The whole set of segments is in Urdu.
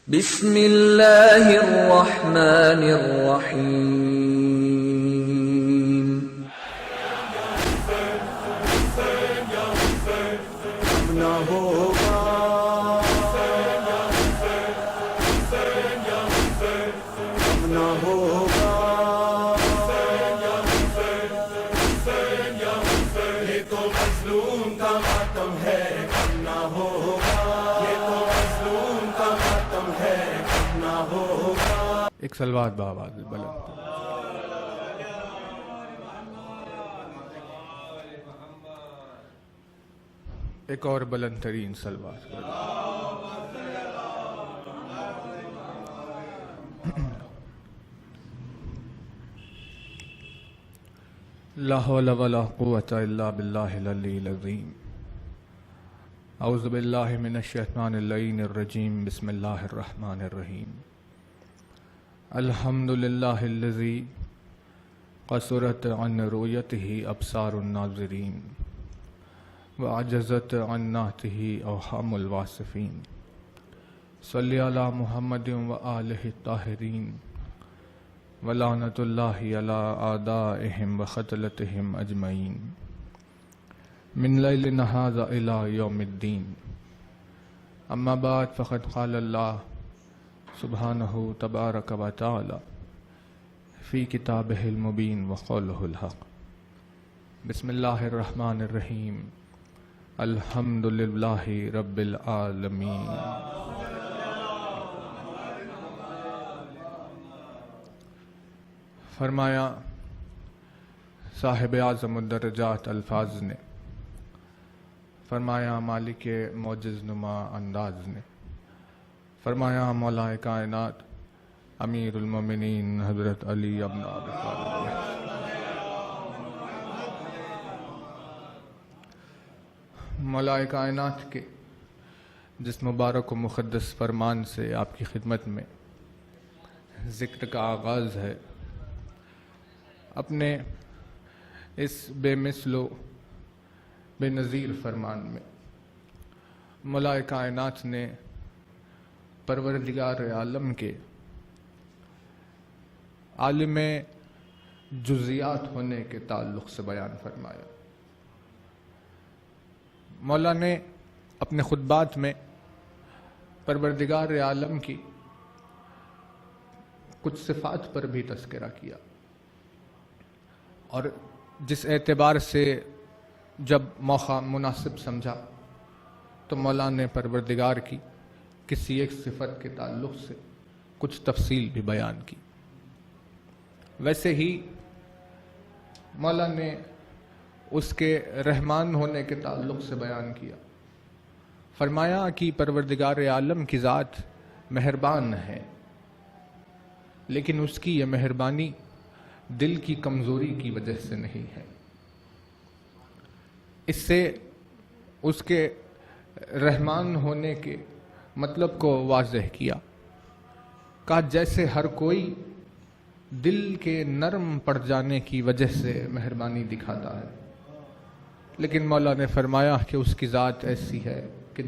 بسم اللہ الرحمن الرحیم نہ ہوگا نہ ہوگا یہ تو مظلوم کا ماتم ہے نہ ہوگا یہ تو مظلوم کا ماتم ہے نہ ہوگا ایک سلوات بآواز بلند ایک اور بلند ترین سلوات لا حول ولا قوة الا باللہ العلی العظیم اعوذ باللہ من الشیطان اللعین الرجیم بسم اللہ الرحمن الرحیم الحمد للہ الذی قصرت عن رؤیتہ ابصار الناظرین وعجزت عن نعتہ اوہام الواصفین صلی علی محمد وآلہ الطاہرین ولعنۃ اللہ علی اعدائہم وقتلتہم اجمعین من لیلنا ھذا الی یوم الدین اما بعد فقد قال اللہ سبحانہ تبارک و تعالی فی کتابہ المبین وقولہ الحق بسم اللہ الرحمن الرحیم الحمد للہ رب العالمین فرمایا صاحب اعظم الدرجات الفاظ نے، فرمایا مالک معجز نما انداز نے، فرمایا مولا کائنات امیر المومنین حضرت علی ابن ابی طالب مولا کائنات کے جس مبارک و مقدس فرمان سے آپ کی خدمت میں ذکر کا آغاز ہے، اپنے اس بے مثل و بے نظیر فرمان میں مولا کائنات نے پروردگار عالم کے عالم جزیات ہونے کے تعلق سے بیان فرمایا۔ مولا نے اپنے خطبات میں پروردگار عالم کی کچھ صفات پر بھی تذکرہ کیا، اور جس اعتبار سے جب موقع مناسب سمجھا تو مولا نے پروردگار کی کسی ایک صفت کے تعلق سے کچھ تفصیل بھی بیان کی۔ ویسے ہی مولا نے اس کے رحمان ہونے کے تعلق سے بیان کیا، فرمایا کہ پروردگار عالم کی ذات مہربان ہے، لیکن اس کی یہ مہربانی دل کی کمزوری کی وجہ سے نہیں ہے۔ اس سے اس کے رحمان ہونے کے مطلب کو واضح کیا، کہا جیسے ہر کوئی دل کے نرم پڑ جانے کی وجہ سے مہربانی دکھاتا ہے، لیکن مولا نے فرمایا کہ اس کی ذات ایسی ہے کہ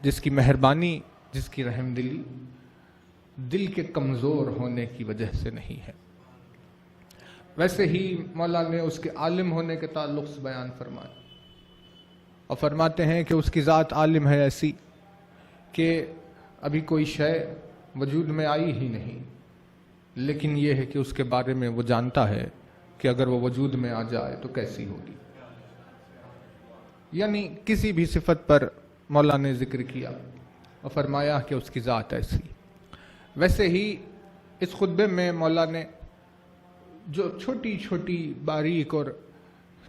جس کی مہربانی، جس کی رحم دلی دل کے کمزور ہونے کی وجہ سے نہیں ہے۔ ویسے ہی مولا نے اس کے عالم ہونے کے تعلق سے بیان فرمایا، اور فرماتے ہیں کہ اس کی ذات عالم ہے ایسی کہ ابھی کوئی شے وجود میں آئی ہی نہیں، لیکن یہ ہے کہ اس کے بارے میں وہ جانتا ہے کہ اگر وہ وجود میں آ جائے تو کیسی ہوگی۔ یعنی کسی بھی صفت پر مولا نے ذکر کیا اور فرمایا کہ اس کی ذات ایسی۔ ویسے ہی اس خطبے میں مولا نے جو چھوٹی چھوٹی باریک اور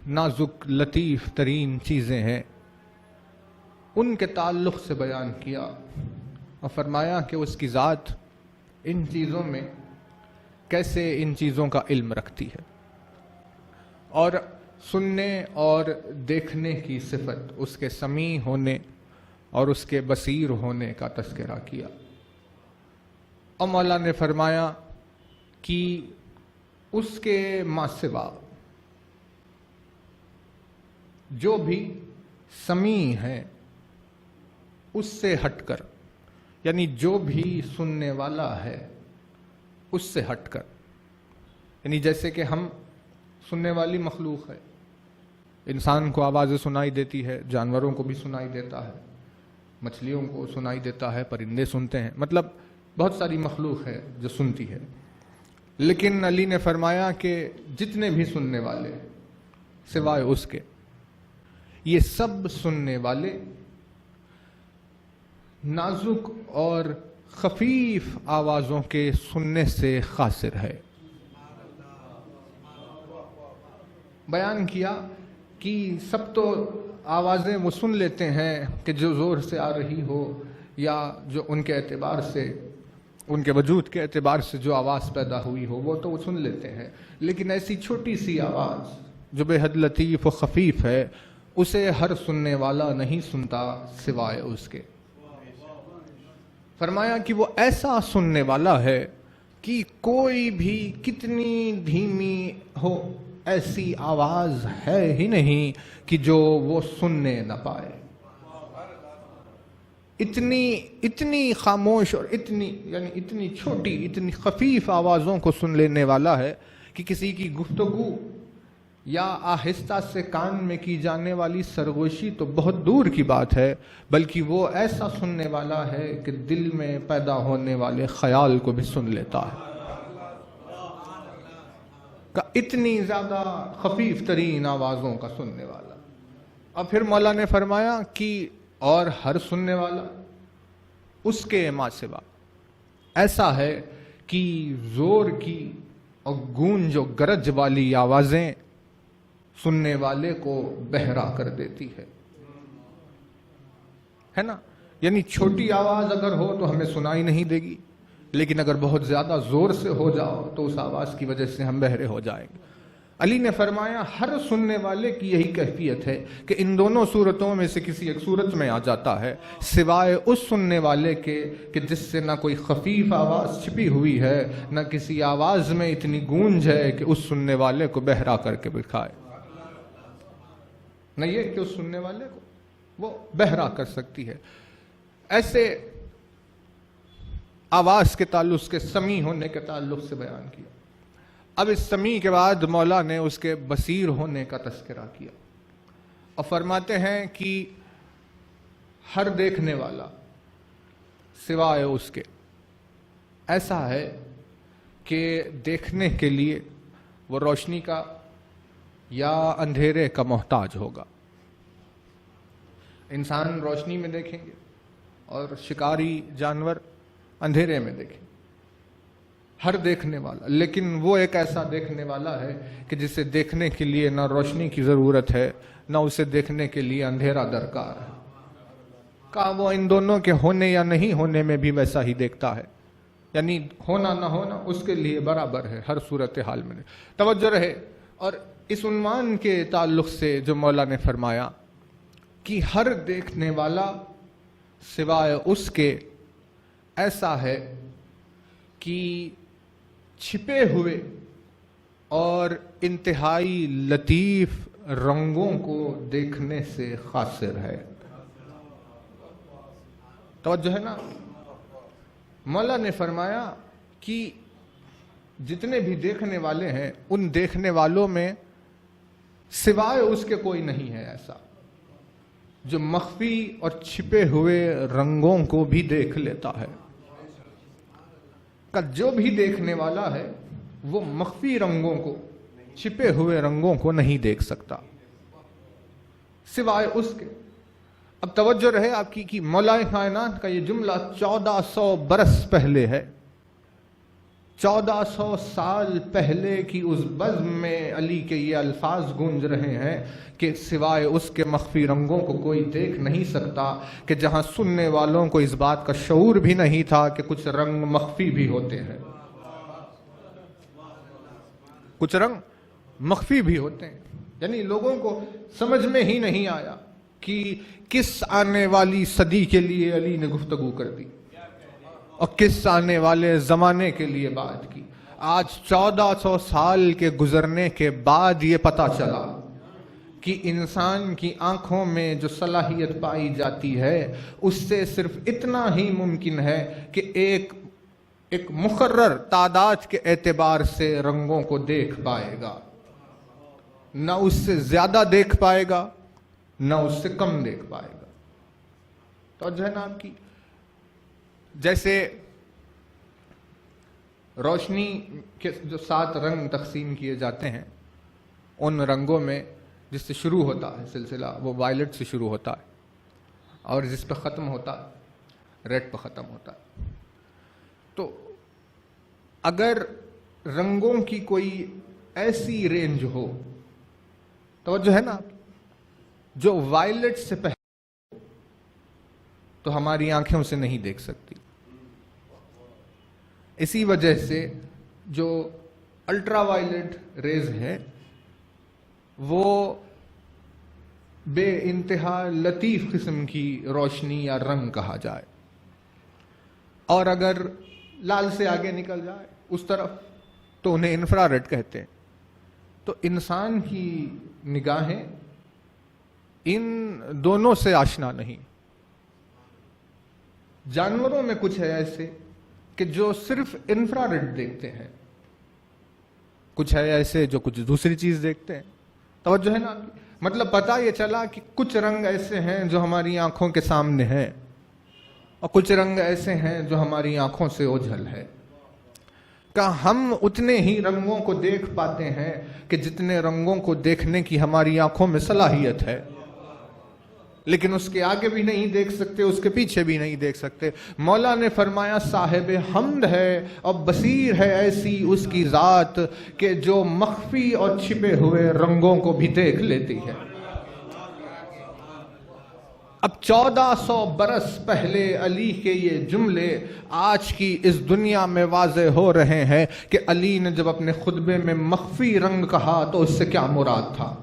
نازک لطیف ترین چیزیں ہیں ان کے تعلق سے بیان کیا، اور فرمایا کہ اس کی ذات ان چیزوں میں کیسے ان چیزوں کا علم رکھتی ہے، اور سننے اور دیکھنے کی صفت اس کے سمیع ہونے اور اس کے بصیر ہونے کا تذکرہ کیا۔ اور مولا نے فرمایا کہ اس کے ما سوا جو بھی سمیع ہیں اس سے ہٹ کر یعنی جو بھی سننے والا ہے اس سے ہٹ کر، یعنی جیسے کہ ہم سننے والی مخلوق ہے، انسان کو آوازیں سنائی دیتی ہے، جانوروں کو بھی سنائی دیتا ہے، مچھلیوں کو سنائی دیتا ہے، پرندے سنتے ہیں، مطلب بہت ساری مخلوق ہے جو سنتی ہے. لیکن علی نے فرمایا کہ جتنے بھی سننے والے سوائے اس کے، یہ سب سننے والے نازک اور خفیف آوازوں کے سننے سے قاصر ہے. بیان کیا کہ سب تو آوازیں وہ سن لیتے ہیں کہ جو زور سے آ رہی ہو یا جو ان کے اعتبار سے، ان کے وجود کے اعتبار سے جو آواز پیدا ہوئی ہو وہ تو وہ سن لیتے ہیں، لیکن ایسی چھوٹی سی آواز جو بے حد لطیف و خفیف ہے اسے ہر سننے والا نہیں سنتا سوائے اس کے. فرمایا کہ وہ ایسا سننے والا ہے کہ کوئی بھی کتنی دھیمی ہو ایسی آواز ہے ہی نہیں کہ جو وہ سننے نہ پائے. اتنی خاموش اور اتنی چھوٹی، اتنی خفیف آوازوں کو سن لینے والا ہے کہ کسی کی گفتگو یا آہستہ سے کان میں کی جانے والی سرگوشی تو بہت دور کی بات ہے، بلکہ وہ ایسا سننے والا ہے کہ دل میں پیدا ہونے والے خیال کو بھی سن لیتا ہے. اتنی زیادہ خفیف ترین آوازوں کا سننے والا. اور پھر مولا نے فرمایا کہ اور ہر سننے والا اس کے ما سوا ایسا ہے کہ زور کی اور گونج و گرج والی آوازیں سننے والے کو بہرا کر دیتی ہے نا. یعنی چھوٹی آواز اگر ہو تو ہمیں سنائی نہیں دے گی، لیکن اگر بہت زیادہ زور سے ہو جاؤ تو اس آواز کی وجہ سے ہم بہرے ہو جائیں گے. علی نے فرمایا ہر سننے والے کی یہی کیفیت ہے کہ ان دونوں صورتوں میں سے کسی ایک صورت میں آ جاتا ہے، سوائے اس سننے والے کے کہ جس سے نہ کوئی خفیف آواز چھپی ہوئی ہے، نہ کسی آواز میں اتنی گونج ہے کہ اس سننے والے کو بہرا کر کے بکھائے. نہ یہ کہ اس سننے والے کو وہ بہرا کر سکتی ہے. ایسے آواز کے تعلق کے سمیع ہونے کے تعلق سے بیان کیا. اب اس سمیع کے بعد مولا نے اس کے بصیر ہونے کا تذکرہ کیا اور فرماتے ہیں کہ ہر دیکھنے والا سوائے اس کے ایسا ہے کہ دیکھنے کے لیے وہ روشنی کا یا اندھیرے کا محتاج ہوگا. انسان روشنی میں دیکھیں گے اور شکاری جانور اندھیرے میں دیکھیں. ہر دیکھنے والا، لیکن وہ ایک ایسا دیکھنے والا ہے کہ جسے دیکھنے کے لیے نہ روشنی کی ضرورت ہے نہ اسے دیکھنے کے لیے اندھیرا درکار ہے. کہا وہ ان دونوں کے ہونے یا نہیں ہونے میں بھی ویسا ہی دیکھتا ہے، یعنی ہونا نہ ہونا اس کے لیے برابر ہے ہر صورتحال میں. توجہ رہے. اور اس عنوان کے تعلق سے جو مولا نے فرمایا کہ ہر دیکھنے والا سوائے اس کے ایسا ہے کہ چھپے ہوئے اور انتہائی لطیف رنگوں کو دیکھنے سے قاصر ہے. توجہ ہے نا. مولا نے فرمایا کہ جتنے بھی دیکھنے والے ہیں ان دیکھنے والوں میں سوائے اس کے کوئی نہیں ہے ایسا جو مخفی اور چھپے ہوئے رنگوں کو بھی دیکھ لیتا ہے. کہ جو بھی دیکھنے والا ہے وہ مخفی رنگوں کو، چھپے ہوئے رنگوں کو نہیں دیکھ سکتا سوائے اس کے. اب توجہ رہے آپ کی کہ مولا کائنات کا یہ جملہ 1400 برس پہلے ہے. 1400 سال پہلے کی اس بزم میں علی کے یہ الفاظ گونج رہے ہیں کہ سوائے اس کے مخفی رنگوں کو کوئی دیکھ نہیں سکتا، کہ جہاں سننے والوں کو اس بات کا شعور بھی نہیں تھا کہ کچھ رنگ مخفی بھی ہوتے ہیں. کچھ رنگ مخفی بھی ہوتے ہیں، یعنی لوگوں کو سمجھ میں ہی نہیں آیا کہ کس آنے والی صدی کے لیے علی نے گفتگو کر دی اور کس آنے والے زمانے کے لیے بات کی. آج 1400 سال کے گزرنے کے بعد یہ پتہ چلا کہ انسان کی آنکھوں میں جو صلاحیت پائی جاتی ہے اس سے صرف اتنا ہی ممکن ہے کہ ایک مقرر تعداد کے اعتبار سے رنگوں کو دیکھ پائے گا، نہ اس سے زیادہ دیکھ پائے گا نہ اس سے کم دیکھ پائے گا۔ تو جو ہے نا آپ کی جیسے روشنی کے جو 7 رنگ تقسیم کیے جاتے ہیں، ان رنگوں میں جس سے شروع ہوتا ہے سلسلہ وہ وائلٹ سے شروع ہوتا ہے، اور جس پہ ختم ہوتا ہے ریڈ پہ ختم ہوتا ہے۔ تو اگر رنگوں کی کوئی ایسی رینج ہو، توجہ ہے نا، جو وائلٹ سے پہلے تو ہماری آنکھیں اسے نہیں دیکھ سکتی۔ اسی وجہ سے جو الٹرا وائلٹ ریز ہے وہ بے انتہا لطیف قسم کی روشنی یا رنگ کہا جائے، اور اگر لال سے آگے نکل جائے اس طرف تو انہیں انفراریڈ کہتے ہیں۔ تو انسان کی نگاہیں ان دونوں سے آشنا نہیں۔ جانوروں میں کچھ ہے ایسے کہ جو صرف انفراریڈ دیکھتے ہیں، کچھ ہے ایسے جو کچھ دوسری چیز دیکھتے ہیں۔ توجہ ہے نا، مطلب پتہ یہ چلا کہ کچھ رنگ ایسے ہیں جو ہماری آنکھوں کے سامنے ہیں، اور کچھ رنگ ایسے ہیں جو ہماری آنکھوں سے اوجھل ہے۔ کہ ہم اتنے ہی رنگوں کو دیکھ پاتے ہیں کہ جتنے رنگوں کو دیکھنے کی ہماری آنکھوں میں صلاحیت ہے، لیکن اس کے آگے بھی نہیں دیکھ سکتے، اس کے پیچھے بھی نہیں دیکھ سکتے۔ مولا نے فرمایا صاحب حمد ہے اور بصیر ہے ایسی اس کی ذات کہ جو مخفی اور چھپے ہوئے رنگوں کو بھی دیکھ لیتی ہے۔ اب 1400 برس پہلے علی کے یہ جملے آج کی اس دنیا میں واضح ہو رہے ہیں کہ علی نے جب اپنے خطبے میں مخفی رنگ کہا تو اس سے کیا مراد تھا۔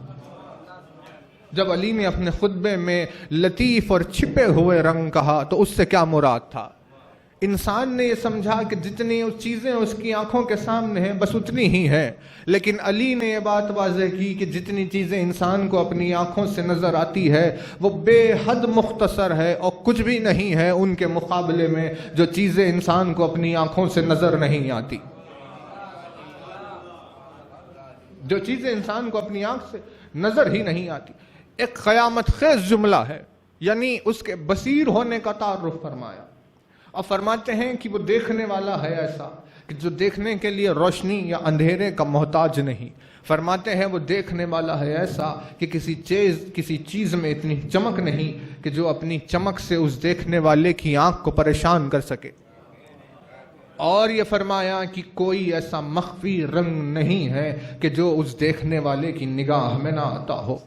جب علی نے اپنے خطبے میں لطیف اور چھپے ہوئے رنگ کہا تو اس سے کیا مراد تھا۔ انسان نے یہ سمجھا کہ جتنی چیزیں اس کی آنکھوں کے سامنے ہیں بس اتنی ہی ہیں، لیکن علی نے یہ بات واضح کی کہ جتنی چیزیں انسان کو اپنی آنکھوں سے نظر آتی ہے وہ بے حد مختصر ہے اور کچھ بھی نہیں ہے ان کے مقابلے میں جو چیزیں انسان کو اپنی آنکھوں سے نظر نہیں آتی۔ جو چیزیں انسان کو اپنی آنکھ سے نظر ہی نہیں آتی۔ ایک قیامت خیز جملہ ہے، یعنی اس کے بصیر ہونے کا تعارف فرمایا، اور فرماتے ہیں کہ وہ دیکھنے والا ہے ایسا کہ جو دیکھنے کے لیے روشنی یا اندھیرے کا محتاج نہیں۔ فرماتے ہیں وہ دیکھنے والا ہے ایسا کہ کسی چیز میں اتنی چمک نہیں کہ جو اپنی چمک سے اس دیکھنے والے کی آنکھ کو پریشان کر سکے۔ اور یہ فرمایا کہ کوئی ایسا مخفی رنگ نہیں ہے کہ جو اس دیکھنے والے کی نگاہ میں نہ آتا ہو،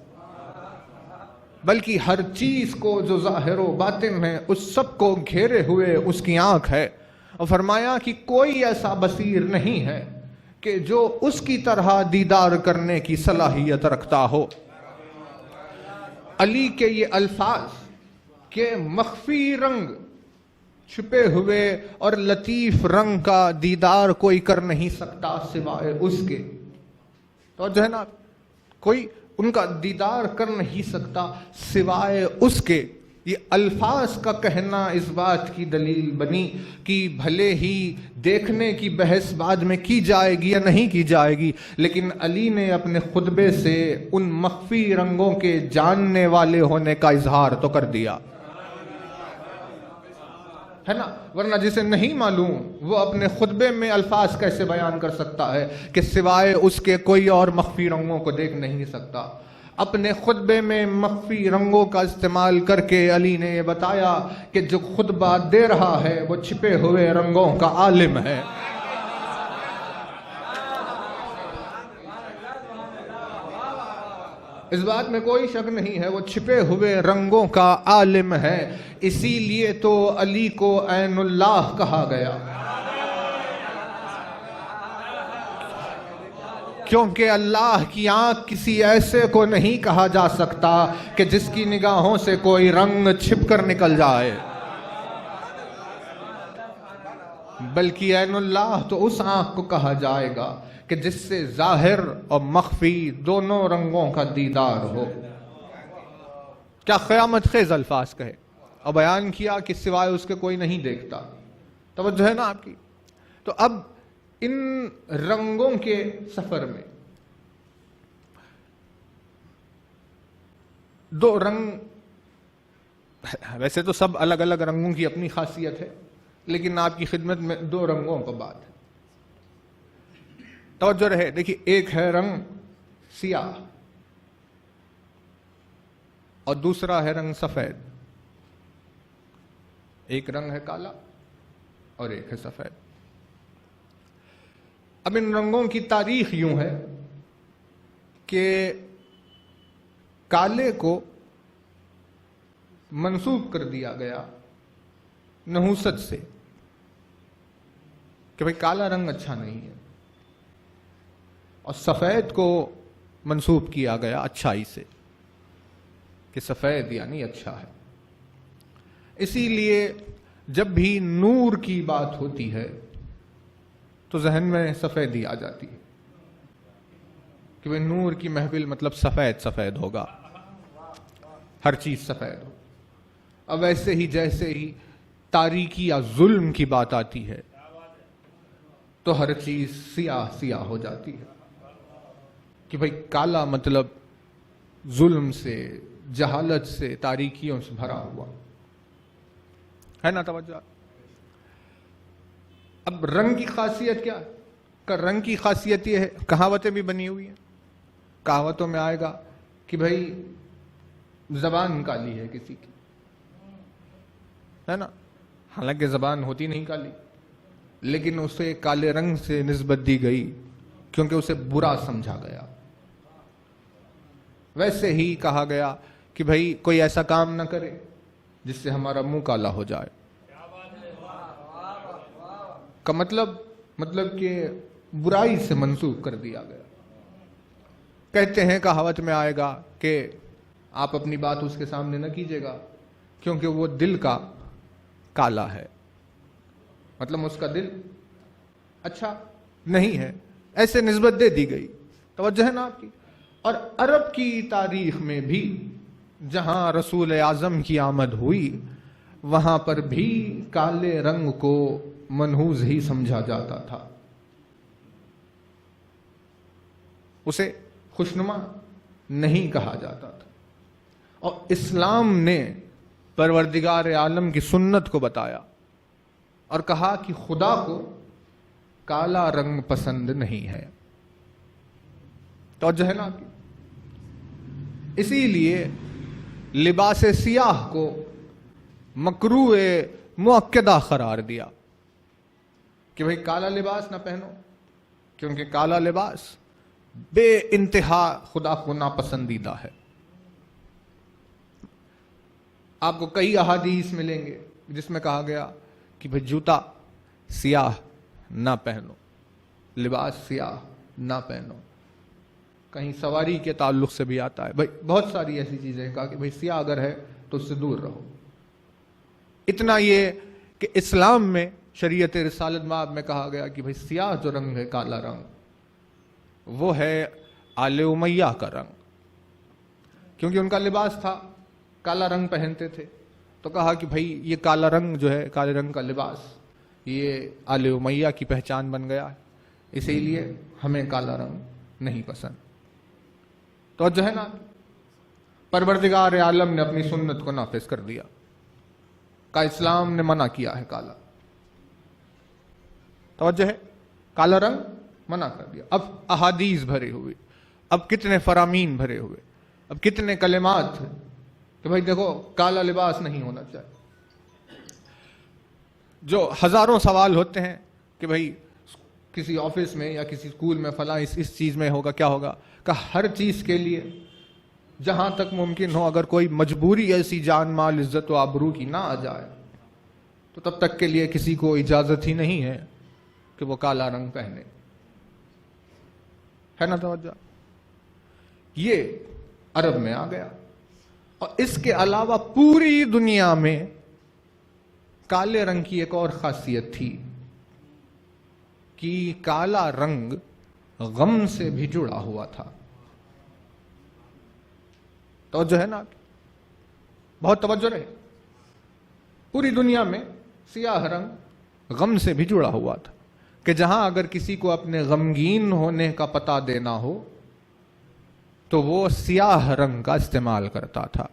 بلکہ ہر چیز کو جو ظاہر و باطن ہے اس سب کو گھیرے ہوئے اس کی آنکھ ہے۔ اور فرمایا کہ کوئی ایسا بصیر نہیں ہے کہ جو اس کی طرح دیدار کرنے کی صلاحیت رکھتا ہو۔ علی کے یہ الفاظ کہ مخفی رنگ، چھپے ہوئے اور لطیف رنگ کا دیدار کوئی کر نہیں سکتا سوائے اس کے، تو جو ہے نا کوئی ان کا دیدار کر نہیں سکتا سوائے اس کے، یہ الفاظ کا کہنا اس بات کی دلیل بنی کہ بھلے ہی دیکھنے کی بحث بعد میں کی جائے گی یا نہیں کی جائے گی، لیکن علی نے اپنے خطبے سے ان مخفی رنگوں کے جاننے والے ہونے کا اظہار تو کر دیا ہے نا، ورنہ جسے نہیں معلوم وہ اپنے خطبے میں الفاظ کیسے بیان کر سکتا ہے کہ سوائے اس کے کوئی اور مخفی رنگوں کو دیکھ نہیں سکتا۔ اپنے خطبے میں مخفی رنگوں کا استعمال کر کے علی نے یہ بتایا کہ جو خطبہ دے رہا ہے وہ چھپے ہوئے رنگوں کا عالم ہے۔ اس بات میں کوئی شک نہیں ہے، وہ چھپے ہوئے رنگوں کا عالم ہے، اسی لیے تو علی کو عین اللہ کہا گیا، کیونکہ اللہ کی آنکھ کسی ایسے کو نہیں کہا جا سکتا کہ جس کی نگاہوں سے کوئی رنگ چھپ کر نکل جائے، بلکہ عین اللہ تو اس آنکھ کو کہا جائے گا کہ جس سے ظاہر اور مخفی دونوں رنگوں کا دیدار ہو. کیا قیامت خیز الفاظ کہے اور بیان کیا کہ سوائے اس کے کوئی نہیں دیکھتا. توجہ ہے نا آپ کی. تو اب ان رنگوں کے سفر میں دو رنگ، ویسے تو سب الگ الگ رنگوں کی اپنی خاصیت ہے، لیکن آپ کی خدمت میں دو رنگوں پر بات ہے. توجہ رہے. دیکھیے، ایک ہے رنگ سیاہ اور دوسرا ہے رنگ سفید. ایک رنگ ہے کالا اور ایک ہے سفید. اب ان رنگوں کی تاریخ یوں ہے کہ کالے کو منسوب کر دیا گیا نحوست سے کہ بھئی کالا رنگ اچھا نہیں ہے، اور سفید کو منسوب کیا گیا اچھائی سے کہ سفید یعنی اچھا ہے. اسی لیے جب بھی نور کی بات ہوتی ہے تو ذہن میں سفیدی آ جاتی ہے کہ بھئی نور کی محفل مطلب سفید سفید ہوگا، ہر چیز سفید ہو. اب ایسے ہی جیسے ہی تاریکی یا ظلم کی بات آتی ہے تو ہر چیز سیاہ سیاہ ہو جاتی ہے کہ بھئی کالا مطلب ظلم سے، جہالت سے، تاریکیوں سے بھرا ہوا ہے نا. توجہ. اب رنگ کی خاصیت کیا ہے؟ رنگ کی خاصیت یہ ہے، کہاوتیں بھی بنی ہوئی ہیں. کہاوتوں میں آئے گا کہ بھئی زبان کالی ہے کسی کی، ہے نا. حالانکہ زبان ہوتی نہیں کالی، لیکن اسے کالے رنگ سے نسبت دی گئی کیونکہ اسے برا سمجھا گیا. ویسے ہی کہا گیا کہ بھئی کوئی ایسا کام نہ کرے جس سے ہمارا منہ کالا ہو جائے. کا مطلب کہ برائی سے منسوب کر دیا گیا. کہتے ہیں کہاوت میں آئے گا کہ آپ اپنی بات اس کے سامنے نہ کیجیے گا کیونکہ وہ دل کا کالا ہے، مطلب اس کا دل اچھا نہیں ہے، ایسے نسبت دے دی گئی. توجہ ہے نا آپ کی. اور عرب کی تاریخ میں بھی جہاں رسول اعظم کی آمد ہوئی وہاں پر بھی کالے رنگ کو منحوس ہی سمجھا جاتا تھا، اسے خوشنما نہیں کہا جاتا تھا. اور اسلام نے پروردگار عالم کی سنت کو بتایا اور کہا کہ خدا کو کالا رنگ پسند نہیں ہے. توجہ ہے نا آپ کی. اسی لیے لباس سیاہ کو مکروہ مؤکدہ قرار دیا کہ بھئی کالا لباس نہ پہنو، کیونکہ کالا لباس بے انتہا خدا کو ناپسندیدہ ہے. آپ کو کئی احادیث ملیں گے جس میں کہا گیا کہ بھئی جوتا سیاہ نہ پہنو، لباس سیاہ نہ پہنو. کہیں سواری کے تعلق سے بھی آتا ہے. بھئی بہت ساری ایسی چیزیں کہا کہ بھئی سیاہ اگر ہے تو اس سے دور رہو. اتنا یہ کہ اسلام میں شریعت رسالت مآب میں کہا گیا کہ بھئی سیاہ جو رنگ ہے، کالا رنگ، وہ ہے آل امیہ کا رنگ، کیونکہ ان کا لباس تھا کالا رنگ پہنتے تھے. تو کہا کہ بھئی یہ کالا رنگ جو ہے، کالے رنگ کا لباس، یہ آل امیہ کی پہچان بن گیا ہے، اسی لیے ہمیں کالا رنگ نہیں پسند. تو جو ہے نا، پروردگار عالم نے اپنی سنت کو نافذ کر دیا، کا اسلام نے منع کیا ہے کالا. توجہ ہے، کالا رنگ منع کر دیا. اب احادیث بھرے ہوئے، اب کتنے فرامین بھرے ہوئے، اب کتنے کلمات کہ بھائی دیکھو کالا لباس نہیں ہونا چاہیے. جو ہزاروں سوال ہوتے ہیں کہ بھائی کسی آفس میں یا کسی اسکول میں فلاں اس چیز میں ہوگا، کیا ہوگا؟ کہ ہر چیز کے لیے جہاں تک ممکن ہو اگر کوئی مجبوری ایسی جان مال عزت و آبرو کی نہ آ جائے تو تب تک کے لیے کسی کو اجازت ہی نہیں ہے کہ وہ کالا رنگ پہنے، ہے نا. توجہ. یہ عرب میں آ گیا. اور اس کے علاوہ پوری دنیا میں کالے رنگ کی ایک اور خاصیت تھی کہ کالا رنگ غم سے بھی جڑا ہوا تھا. توجہ ہے نا؟ بہت توجہ رہے. پوری دنیا میں سیاہ رنگ غم سے بھی جڑا ہوا تھا کہ جہاں اگر کسی کو اپنے غمگین ہونے کا پتہ دینا ہو تو وہ سیاہ رنگ کا استعمال کرتا تھا.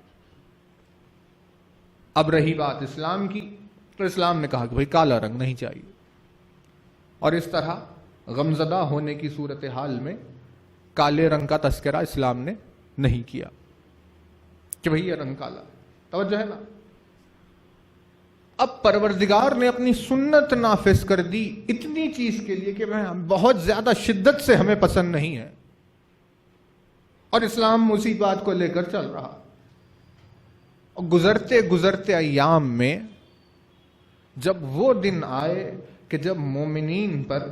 اب رہی بات اسلام کی تو اسلام نے کہا کہ بھئی کالا رنگ نہیں چاہیے، اور اس طرح غمزدہ ہونے کی صورتحال میں کالے رنگ کا تذکرہ اسلام نے نہیں کیا کہ بھئی یہ رنگ کالا. توجہ ہے نا؟ اب پروردگار نے اپنی سنت نافذ کر دی اتنی چیز کے لیے کہ بہت زیادہ شدت سے ہمیں پسند نہیں ہے، اور اسلام اسی بات کو لے کر چل رہا. اور گزرتے گزرتے ایام میں جب وہ دن آئے کہ جب مومنین پر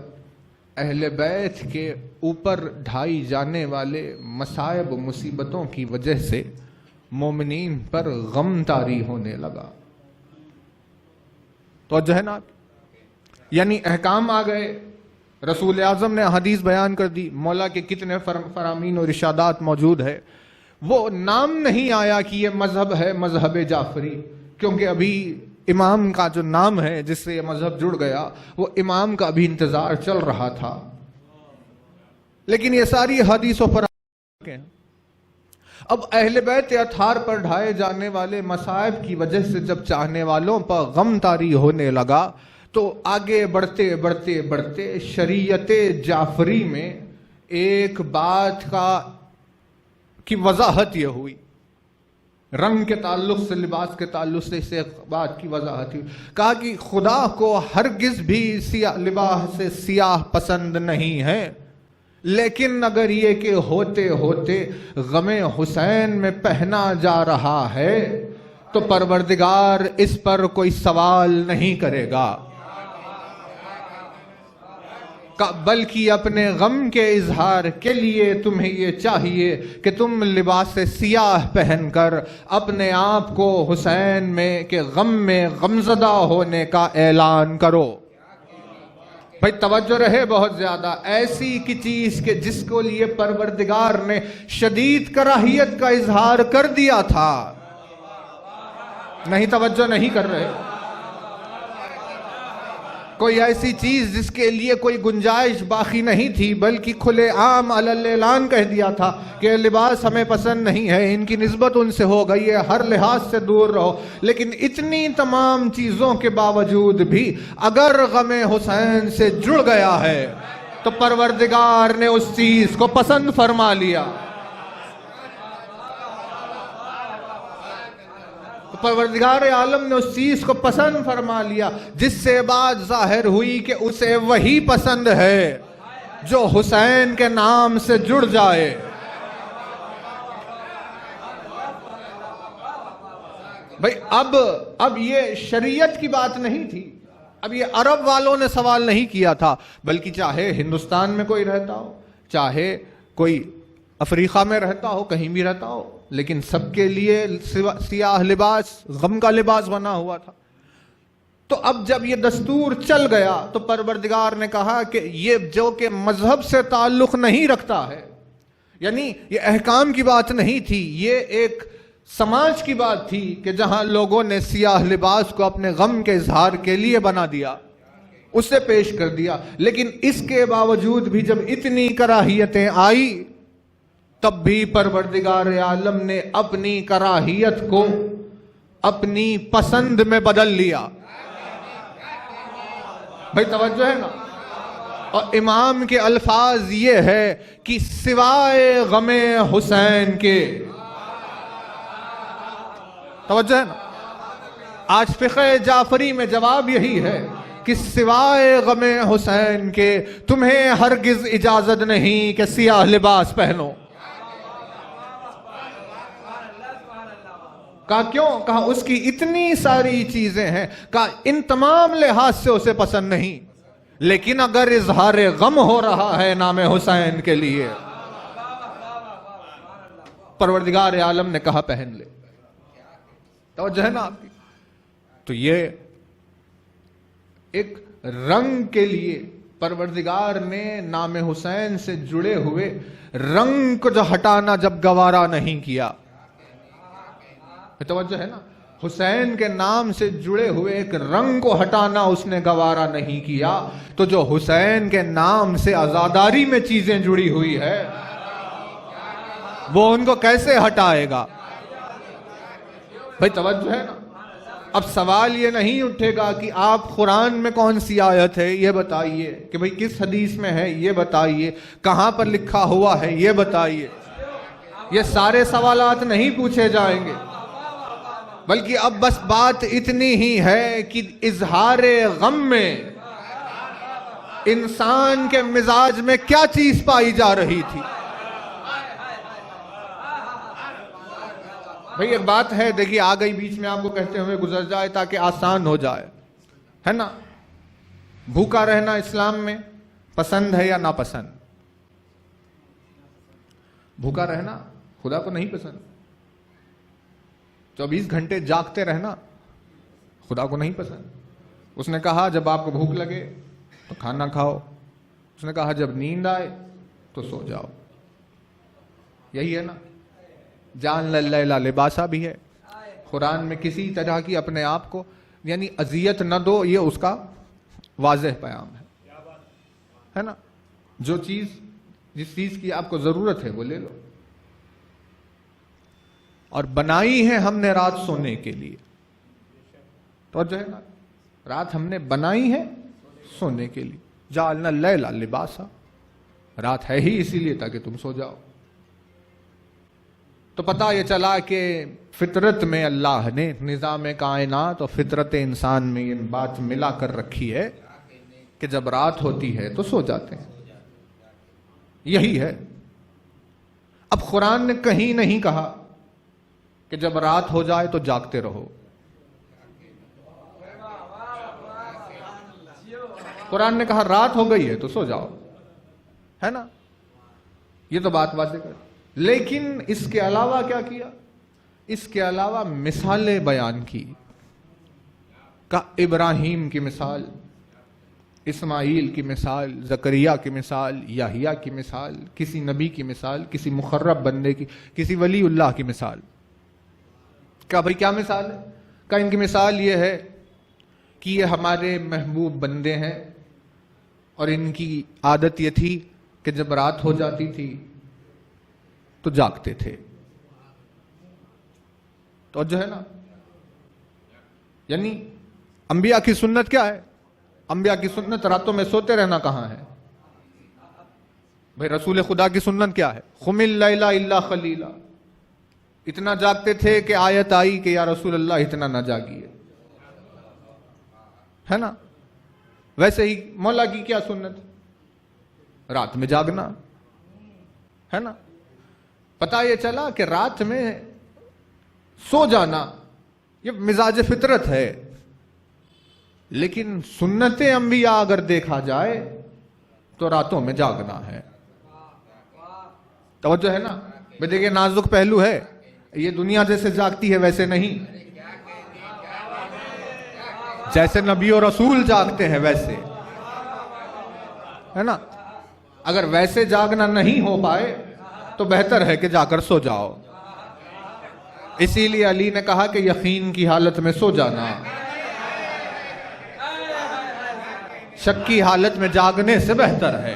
اہل بیت کے اوپر ڈھائی جانے والے مصائب و مصیبتوں کی وجہ سے مومنین پر غم طاری ہونے لگا. تو جو ہے نا، یعنی احکام آ گئے، رسول اعظم نے حدیث بیان کر دی، مولا کے کتنے فرامین اور ارشادات موجود ہے. وہ نام نہیں آیا کہ یہ مذہب ہے مذہب جعفری، کیونکہ ابھی امام کا جو نام ہے جس سے یہ مذہب جڑ گیا وہ امام کا ابھی انتظار چل رہا تھا. لیکن یہ ساری حدیثوں پر اب اہل بیت اطہار پر ڈھائے جانے والے مصائب کی وجہ سے جب چاہنے والوں پر غم طاری ہونے لگا تو آگے بڑھتے بڑھتے بڑھتے شریعت جعفری میں ایک بات کی وضاحت یہ ہوئی. رنگ کے تعلق سے، لباس کے تعلق سے اس ایک بات کی وضاحت ہوئی. کہا کہ خدا کو ہرگز بھی لباس سے سیاہ پسند نہیں ہے، لیکن اگر یہ کہ ہوتے ہوتے غم حسین میں پہنا جا رہا ہے تو پروردگار اس پر کوئی سوال نہیں کرے گا، بلکہ اپنے غم کے اظہار کے لیے تمہیں یہ چاہیے کہ تم لباس سیاہ پہن کر اپنے آپ کو حسین میں کے غم میں غمزدہ ہونے کا اعلان کرو. بھائی توجہ رہے بہت زیادہ. ایسی کی چیز کہ جس کو لیے پروردگار نے شدید کراہیت کا اظہار کر دیا تھا. نہیں توجہ نہیں کر رہے. کوئی ایسی چیز جس کے لیے کوئی گنجائش باقی نہیں تھی، بلکہ کھلے عام علی اعلان کہہ دیا تھا کہ لباس ہمیں پسند نہیں ہے، ان کی نسبت ان سے ہو گئی ہے، ہر لحاظ سے دور رہو. لیکن اتنی تمام چیزوں کے باوجود بھی اگر غم حسین سے جڑ گیا ہے تو پروردگار نے اس چیز کو پسند فرما لیا. پروردگار عالم نے اس چیز کو پسند فرما لیا، جس سے بات ظاہر ہوئی کہ اسے وہی پسند ہے جو حسین کے نام سے جڑ جائے. بھئی اب یہ شریعت کی بات نہیں تھی، اب یہ عرب والوں نے سوال نہیں کیا تھا، بلکہ چاہے ہندوستان میں کوئی رہتا ہو، چاہے کوئی افریقہ میں رہتا ہو، کہیں بھی رہتا ہو، لیکن سب کے لیے سیاہ لباس غم کا لباس بنا ہوا تھا. تو اب جب یہ دستور چل گیا تو پروردگار نے کہا کہ یہ جو کہ مذہب سے تعلق نہیں رکھتا ہے، یعنی یہ احکام کی بات نہیں تھی، یہ ایک سماج کی بات تھی کہ جہاں لوگوں نے سیاہ لباس کو اپنے غم کے اظہار کے لیے بنا دیا، اسے پیش کر دیا. لیکن اس کے باوجود بھی جب اتنی کراہیتیں آئی تب بھی پروردگار عالم نے اپنی کراہیت کو اپنی پسند میں بدل لیا. بھائی توجہ ہے نا. اور امام کے الفاظ یہ ہے کہ سوائے غم حسین کے. توجہ ہے نا. آج فقہ جعفری میں جواب یہی ہے کہ سوائے غم حسین کے تمہیں ہرگز اجازت نہیں کہ سیاہ لباس پہنو. کہا کیوں؟ کہا اس کی اتنی ساری چیزیں ہیں، کہا ان تمام لحاظ سے اسے پسند نہیں، لیکن اگر اظہار غم ہو رہا ہے نام حسین کے لیے، پروردگار عالم نے کہا پہن لے. توجہ ہے نا آپ کی. تو یہ ایک رنگ کے لیے پروردگار نے نام حسین سے جڑے ہوئے رنگ کو جو ہٹانا جب گوارا نہیں کیا، توجہ ہے نا، حسین کے نام سے جڑے ہوئے ایک رنگ کو ہٹانا اس نے گوارا نہیں کیا، تو جو حسین کے نام سے عزاداری میں چیزیں جڑی ہوئی ہے وہ ان کو کیسے ہٹائے گا؟ بھائی توجہ ہے نا۔ اب سوال یہ نہیں اٹھے گا کہ آپ قرآن میں کون سی آیت ہے یہ بتائیے، کہ بھئی کس حدیث میں ہے یہ بتائیے، کہاں پر لکھا ہوا ہے یہ بتائیے، یہ سارے سوالات نہیں پوچھے جائیں گے، بلکہ اب بس بات اتنی ہی ہے کہ اظہار غم میں انسان کے مزاج میں کیا چیز پائی جا رہی تھی۔ بھئی ایک بات ہے، دیکھیے آ گئی بیچ میں، آپ کو کہتے ہوئے گزر جائے تاکہ آسان ہو جائے، ہے نا۔ بھوکا رہنا اسلام میں پسند ہے یا ناپسند؟ بھوکا رہنا خدا کو نہیں پسند، 24 گھنٹے جاگتے رہنا خدا کو نہیں پسند۔ اس نے کہا جب آپ کو بھوک لگے تو کھانا کھاؤ، اس نے کہا جب نیند آئے تو سو جاؤ، یہی ہے نا۔ جان اللیل لباسا بھی ہے، قرآن میں کسی طرح کی اپنے آپ کو یعنی اذیت نہ دو، یہ اس کا واضح پیام ہے نا۔ جو چیز جس چیز کی آپ کو ضرورت ہے وہ لے لو، اور بنائی ہے ہم نے رات سونے کے لیے، تو جو ہے نا رات ہم نے بنائی ہے سونے کے لیے، جعلنا اللیل لباسا، رات ہے ہی اسی لیے تاکہ تم سو جاؤ۔ تو پتہ یہ چلا کہ فطرت میں اللہ نے نظام کائنات اور فطرت انسان میں یہ بات ملا کر رکھی ہے کہ جب رات ہوتی ہے تو سو جاتے ہیں، یہی ہے۔ اب قرآن نے کہیں نہیں کہا کہ جب رات ہو جائے تو جاگتے رہو، قرآن نے کہا رات ہو گئی ہے تو سو جاؤ، ہے نا، یہ تو بات واضح کر۔ لیکن اس کے علاوہ کیا کیا؟ اس کے علاوہ مثالیں بیان کی، کہ ابراہیم کی مثال، اسماعیل کی مثال، زکریا کی مثال، یحییٰ کی مثال، کسی نبی کی مثال، کسی مقرب بندے کی، کسی ولی اللہ کی مثال۔ کہا بھئی کیا مثال ہے؟ کہا ان کی مثال یہ ہے کہ یہ ہمارے محبوب بندے ہیں، اور ان کی عادت یہ تھی کہ جب رات ہو جاتی تھی تو جاگتے تھے، تو جو ہے نا، یعنی انبیاء کی سنت کیا ہے؟ انبیاء کی سنت راتوں میں سوتے رہنا کہاں ہے؟ بھئی رسول خدا کی سنت کیا ہے؟ قم اللیل الا قلیلا، اتنا جاگتے تھے کہ آیت آئی کہ یا رسول اللہ اتنا نہ جاگیے، ہے نا۔ ویسے ہی مولا کی کیا سنت؟ رات میں جاگنا، ہے نا۔ پتہ یہ چلا کہ رات میں سو جانا یہ مزاج فطرت ہے، لیکن سنت انبیاء اگر دیکھا جائے تو راتوں میں جاگنا ہے، توجہ ہے نا۔ بھئی دیکھیں نازک پہلو ہے، یہ دنیا جیسے جاگتی ہے ویسے نہیں، جیسے نبی و رسول جاگتے ہیں ویسے، ہے نا۔ اگر ویسے جاگنا نہیں ہو پائے تو بہتر ہے کہ جا کر سو جاؤ۔ اسی لیے علی نے کہا کہ یقین کی حالت میں سو جانا، شک کی حالت میں جاگنے سے بہتر ہے۔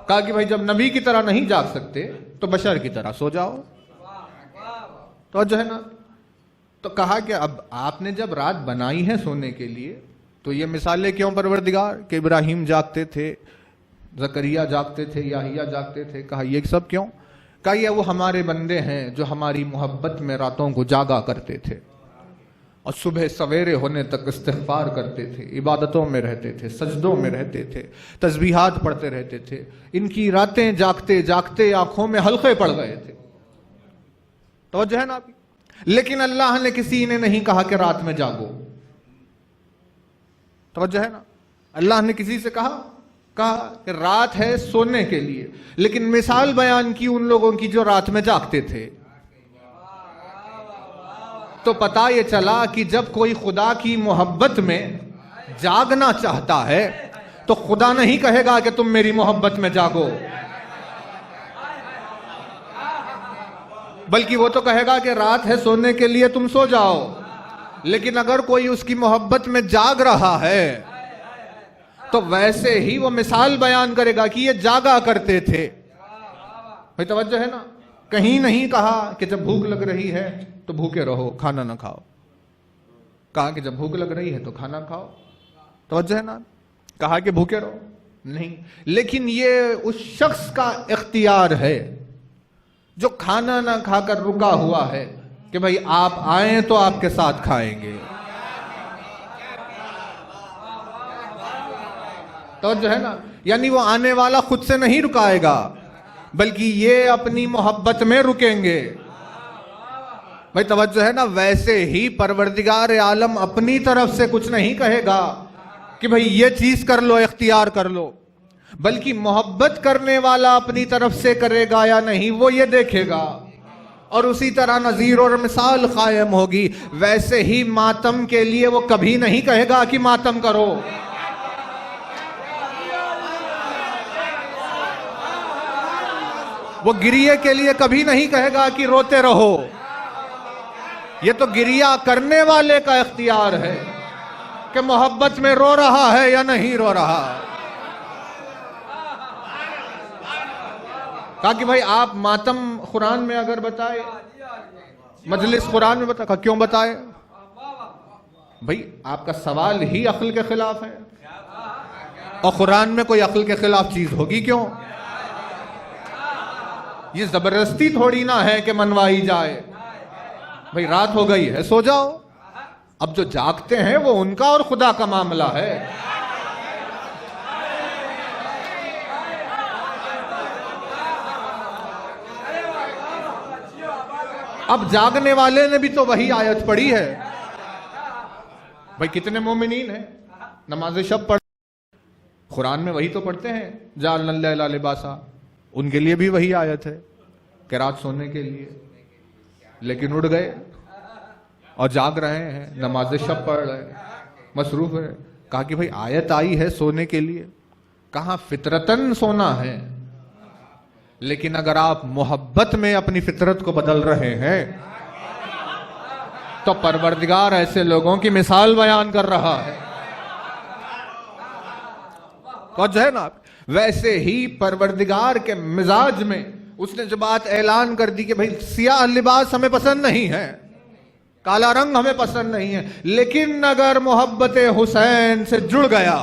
کہا کہ بھائی جب نبی کی طرح نہیں جاگ سکتے تو بشر کی طرح سو جاؤ، تو جو ہے نا۔ تو کہا کہ اب آپ نے جب رات بنائی ہے سونے کے لیے تو یہ مثالیں کیوں پروردگار؟ کہ ابراہیم جاگتے تھے، زکریا جاگتے تھے، یحییٰ جاگتے تھے، کہا یہ سب کیوں؟ کہا یہ وہ ہمارے بندے ہیں جو ہماری محبت میں راتوں کو جاگا کرتے تھے، اور صبح سویرے ہونے تک استغفار کرتے تھے، عبادتوں میں رہتے تھے، سجدوں میں رہتے تھے، تسبیحات پڑھتے رہتے تھے۔ ان کی راتیں جاگتے جاگتے آنکھوں میں حلقے پڑ گئے تھے، توجہ ہے نا آپ۔ لیکن اللہ نے کسی نے نہیں کہا کہ رات میں جاگو، توجہ ہے نا۔ اللہ نے کسی سے کہا کہ رات ہے سونے کے لیے، لیکن مثال بیان کی ان لوگوں کی جو رات میں جاگتے تھے۔ تو پتہ یہ چلا کہ جب کوئی خدا کی محبت میں جاگنا چاہتا ہے تو خدا نہیں کہے گا کہ تم میری محبت میں جاگو، بلکہ وہ تو کہے گا کہ رات ہے سونے کے لیے تم سو جاؤ۔ لیکن اگر کوئی اس کی محبت میں جاگ رہا ہے تو ویسے ہی وہ مثال بیان کرے گا کہ یہ جاگا کرتے تھے۔ بھئی توجہ ہے نا، کہیں نہیں کہا کہ جب بھوک لگ رہی ہے تو بھوکے رہو، کھانا نہ کھاؤ، کہا کہ جب بھوک لگ رہی ہے تو کھانا کھاؤ۔ توجہ ہے نا، کہا کہ بھوکے رہو نہیں، لیکن یہ اس شخص کا اختیار ہے جو کھانا نہ کھا کر رکا ہوا ہے کہ بھئی آپ آئیں تو آپ کے ساتھ کھائیں گے۔ توجہ ہے نا، یعنی وہ آنے والا خود سے نہیں رکائے گا بلکہ یہ اپنی محبت میں رکیں گے۔ بھئی توجہ ہے نا، ویسے ہی پروردگار عالم اپنی طرف سے کچھ نہیں کہے گا کہ بھئی یہ چیز کر لو، اختیار کر لو، بلکہ محبت کرنے والا اپنی طرف سے کرے گا یا نہیں وہ یہ دیکھے گا، اور اسی طرح نظیر اور مثال قائم ہوگی۔ ویسے ہی ماتم کے لیے وہ کبھی نہیں کہے گا کہ ماتم کرو، وہ گریے کے لیے کبھی نہیں کہے گا کہ روتے رہو۔ یہ تو گریا کرنے والے کا اختیار ہے کہ محبت میں رو رہا ہے یا نہیں رو رہا۔ کہا کہ بھائی آپ ماتم قرآن میں اگر بتائے، مجلس قرآن میں بتائے، کیوں بتائے؟ بھائی آپ کا سوال ہی عقل کے خلاف ہے، اور قرآن میں کوئی عقل کے خلاف چیز ہوگی کیوں؟ یہ زبردستی تھوڑی نہ ہے کہ منوائی جائے۔ بھئی رات ہو گئی ہے سو جاؤ، اب جو جاگتے ہیں وہ ان کا اور خدا کا معاملہ ہے۔ اب جاگنے والے نے بھی تو وہی آیت پڑھی ہے۔ بھئی کتنے مومنین ہیں نماز شب پڑھ، قرآن میں وہی تو پڑھتے ہیں، جعلنا اللیل لباسا، ان کے لیے بھی وہی آیت ہے کہ رات سونے کے لیے، لیکن اٹھ گئے اور جاگ رہے ہیں، نماز شب پڑھ رہے ہیں، مصروف ہے۔ کہا کہ بھئی آیت آئی ہے سونے کے لیے، کہاں فطرتاً سونا ہے، لیکن اگر آپ محبت میں اپنی فطرت کو بدل رہے ہیں تو پروردگار ایسے لوگوں کی مثال بیان کر رہا ہے۔ تو جو ہے نا، ویسے ہی پروردگار کے مزاج میں اس نے جو بات اعلان کر دی کہ بھئی سیاہ لباس ہمیں پسند نہیں ہے، کالا رنگ ہمیں پسند نہیں ہے، لیکن اگر محبت حسین سے جڑ گیا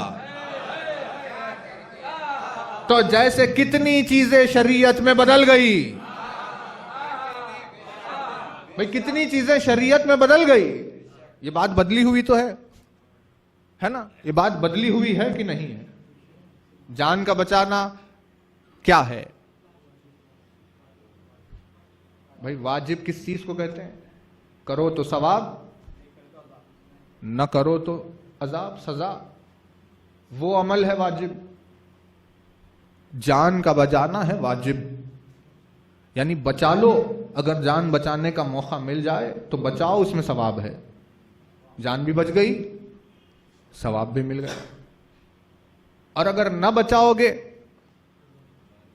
تو جیسے کتنی چیزیں شریعت میں بدل گئی۔ بھئی کتنی چیزیں شریعت میں بدل گئی، یہ بات بدلی ہوئی تو ہے نا، یہ بات بدلی ہوئی ہے کہ نہیں ہے؟ جان کا بچانا کیا ہے؟ بھئی واجب کس چیز کو کہتے ہیں؟ کرو تو ثواب، نہ کرو تو عذاب، سزا، وہ عمل ہے واجب۔ جان کا بچانا ہے واجب، یعنی بچا لو، اگر جان بچانے کا موقع مل جائے تو بچاؤ، اس میں ثواب ہے، جان بھی بچ گئی ثواب بھی مل گیا۔ اور اگر نہ بچاؤ گے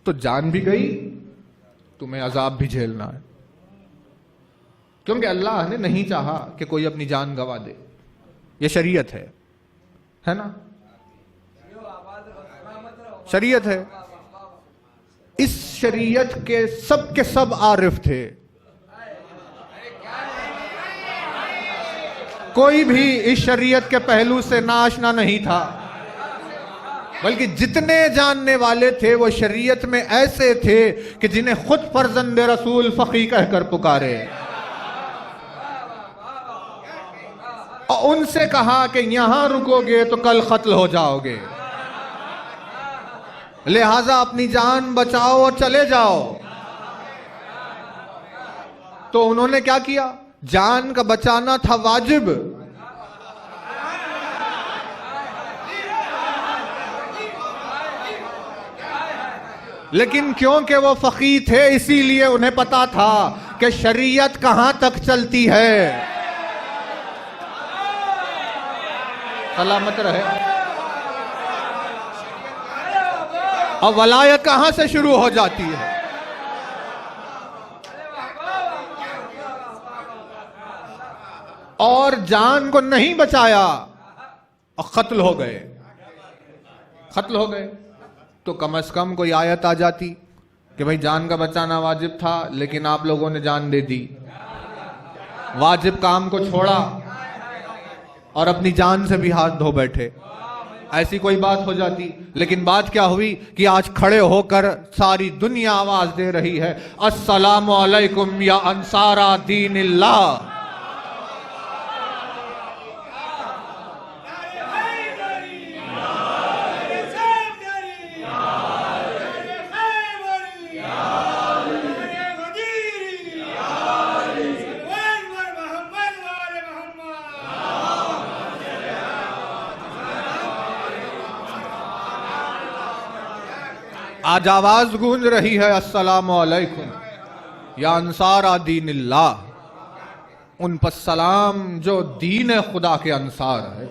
تو جان بھی گئی، تمہیں عذاب بھی جھیلنا ہے، کیونکہ اللہ نے نہیں چاہا کہ کوئی اپنی جان گوا دے، یہ شریعت ہے نا، شریعت ہے۔ اس شریعت کے سب عارف تھے، کوئی بھی اس شریعت کے پہلو سے ناآشنا نہیں تھا، بلکہ جتنے جاننے والے تھے وہ شریعت میں ایسے تھے کہ جنہیں خود فرزند رسول فقی کہہ کر پکارے، اور ان سے کہا کہ یہاں رکو گے تو کل قتل ہو جاؤ گے، لہٰذا اپنی جان بچاؤ اور چلے جاؤ۔ تو انہوں نے کیا کیا؟ جان کا بچانا تھا واجب، لیکن کیونکہ وہ فقیہ تھے اسی لیے انہیں پتا تھا کہ شریعت کہاں تک چلتی ہے۔ سلامت رہے۔ اور ولایت کہاں سے شروع ہو جاتی ہے؟ اور جان کو نہیں بچایا اور قتل ہو گئے، تو کم از کم کوئی آیت آ جاتی کہ بھئی جان کا بچانا واجب تھا لیکن آپ لوگوں نے جان دے دی، واجب کام کو چھوڑا اور اپنی جان سے بھی ہاتھ دھو بیٹھے، ایسی کوئی بات ہو جاتی۔ لیکن بات کیا ہوئی کہ آج کھڑے ہو کر ساری دنیا آواز دے رہی ہے، السلام علیکم یا انصار دین اللہ۔ آج آواز گونج رہی ہے، السلام علیکم یا انصار دین اللہ، ان پر سلام جو دین خدا کے انصار ہے۔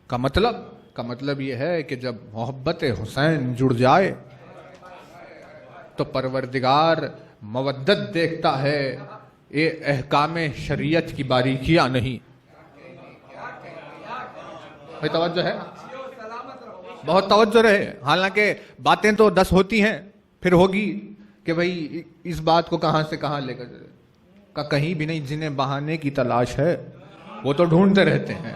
کا مطلب یہ ہے کہ جب محبت حسین جڑ جائے تو پروردگار مودت دیکھتا ہے، یہ احکام شریعت کی باریکیاں نہیں۔ توجہ ہے، بہت توجہ رہے، حالانکہ باتیں تو 10 ہوتی ہیں، پھر ہوگی کہ بھئی اس بات کو کہاں سے کہاں لے کر کا کہیں بھی نہیں۔ جنہیں بہانے کی تلاش ہے وہ تو ڈھونڈتے رہتے ہیں،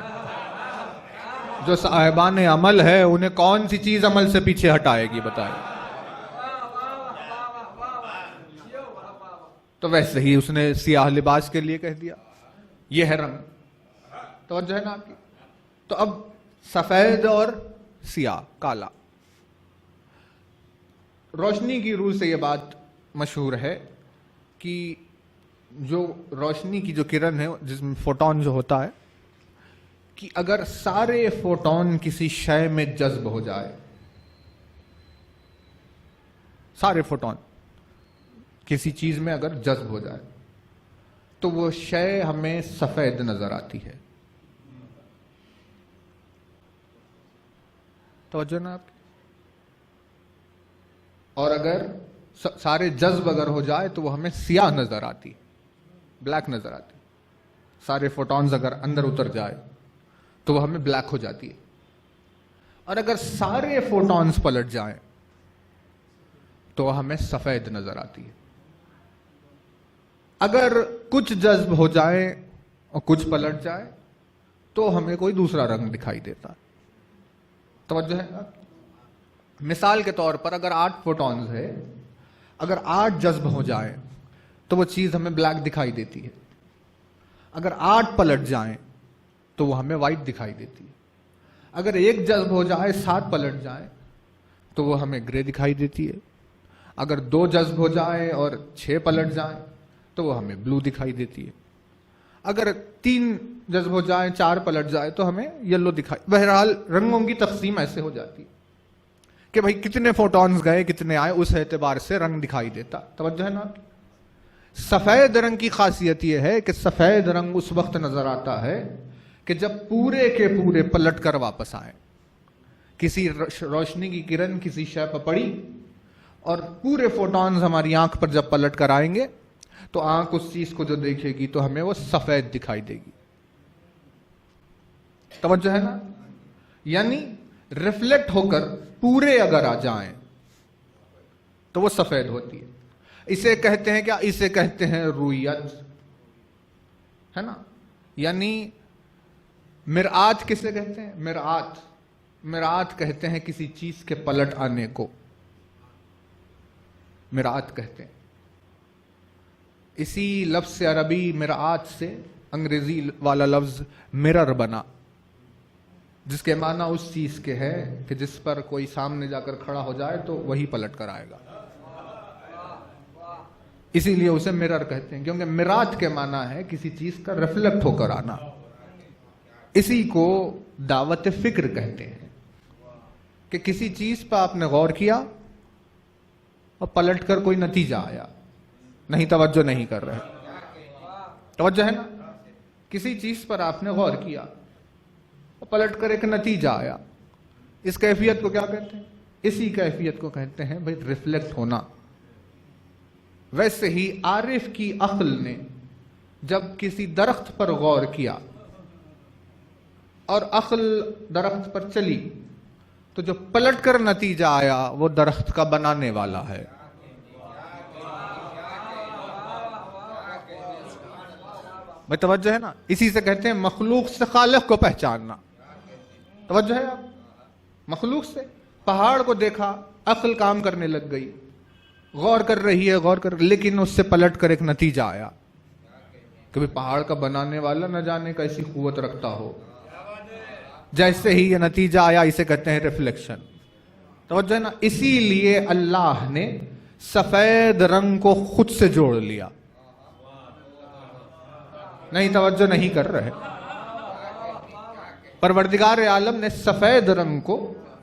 جو صاحبان عمل ہے انہیں کون سی چیز عمل سے پیچھے ہٹائے گی بتائیں۔ تو ویسے ہی اس نے سیاہ لباس کے لیے کہہ دیا، یہ ہے رنگ، توجہ ہے نا آپ کی۔ تو اب سفید اور سیاہ، کالا، روشنی کی روح سے یہ بات مشہور ہے کہ جو روشنی کی جو کرن ہے جس میں فوٹون جو ہوتا ہے، کہ اگر سارے فوٹون کسی شے میں جذب ہو جائے، سارے فوٹون کسی چیز میں اگر جذب ہو جائے تو وہ شے ہمیں سفید نظر آتی ہے۔ توجہ نا آپ کی۔ اور اگر سارے جذب اگر ہو جائے تو وہ ہمیں سیاہ نظر آتی، بلیک نظر آتی۔ سارے فوٹونز اگر اندر اتر جائے تو وہ ہمیں بلیک ہو جاتی ہے۔ اور اگر سارے فوٹونز پلٹ جائیں تو وہ ہمیں سفید نظر آتی ہے۔ اگر کچھ جذب ہو جائے اور کچھ پلٹ جائے تو ہمیں کوئی دوسرا رنگ دکھائی دیتا ہے۔ توجہ ہے، مثال کے طور پر اگر 8 فوٹونز ہے، اگر 8 جذب ہو جائیں تو وہ چیز ہمیں بلیک دکھائی دیتی ہے، اگر 8 پلٹ جائیں تو وہ ہمیں وائٹ دکھائی دیتی ہے، اگر 1 جذب ہو جائے 7 پلٹ جائیں تو وہ ہمیں گرے دکھائی دیتی ہے، اگر 2 جذب ہو جائے اور 6 پلٹ جائیں تو وہ ہمیں بلو دکھائی دیتی ہے، اگر 3 جذب ہو جائے 4 پلٹ جائے تو ہمیں یلو دکھائی۔ بہرحال رنگوں کی تقسیم ایسے ہو جاتی کہ بھئی کتنے فوٹونز گئے کتنے آئے، اس اعتبار سے رنگ دکھائی دیتا۔ توجہ ہے نا۔ سفید رنگ کی خاصیت یہ ہے کہ سفید رنگ اس وقت نظر آتا ہے کہ جب پورے کے پورے پلٹ کر واپس آئیں۔ کسی روشنی کی کرن کسی شے پر پڑی اور پورے فوٹونز ہماری آنکھ پر جب پلٹ کر آئیں گے تو آنکھ اس چیز کو جو دیکھے گی تو ہمیں وہ سفید دکھائی دے گی۔ توجہ ہے نا، یعنی ریفلیکٹ ہو کر پورے اگر آ جائیں تو وہ سفید ہوتی ہے۔ اسے کہتے ہیں کیا؟ اسے کہتے ہیں رویت، ہے نا۔ یعنی مرآت کسے کہتے ہیں؟ مرآت کہتے ہیں کسی چیز کے پلٹ آنے کو، مرآت کہتے ہیں۔ اسی لفظ عربی مرآت سے انگریزی والا لفظ مرر بنا، جس کے معنی اس چیز کے ہے کہ جس پر کوئی سامنے جا کر کھڑا ہو جائے تو وہی پلٹ کر آئے گا، اسی لیے اسے مرر کہتے ہیں، کیونکہ مرآت کے معنی ہے کسی چیز کا ریفلیکٹ ہو کر آنا۔ اسی کو دعوت فکر کہتے ہیں کہ کسی چیز پر آپ نے غور کیا اور پلٹ کر کوئی نتیجہ آیا۔ نہیں، توجہ نہیں کر رہے، توجہ ہے نا۔ کسی چیز پر آپ نے غور کیا اور پلٹ کر ایک نتیجہ آیا، اس کیفیت کو کیا کہتے ہیں؟ اسی کیفیت کو کہتے ہیں بھائی ریفلیکٹ ہونا۔ ویسے ہی عارف کی عقل نے جب کسی درخت پر غور کیا اور عقل درخت پر چلی تو جو پلٹ کر نتیجہ آیا وہ درخت کا بنانے والا ہے۔ بھائی توجہ ہے نا، اسی سے کہتے ہیں مخلوق سے خالق کو پہچاننا۔ توجہ ہے آپ؟ مخلوق سے پہاڑ کو دیکھا، عقل کام کرنے لگ گئی، غور کر رہی ہے، لیکن اس سے پلٹ کر ایک نتیجہ آیا کہ پہاڑ کا بنانے والا نہ جانے کیسی قوت رکھتا ہو۔ جیسے ہی یہ نتیجہ آیا اسے کہتے ہیں ریفلیکشن۔ توجہ ہے نا، اسی لیے اللہ نے سفید رنگ کو خود سے جوڑ لیا۔ نہیں توجہ نہیں کر رہے۔ پروردگار عالم نے سفید رنگ کو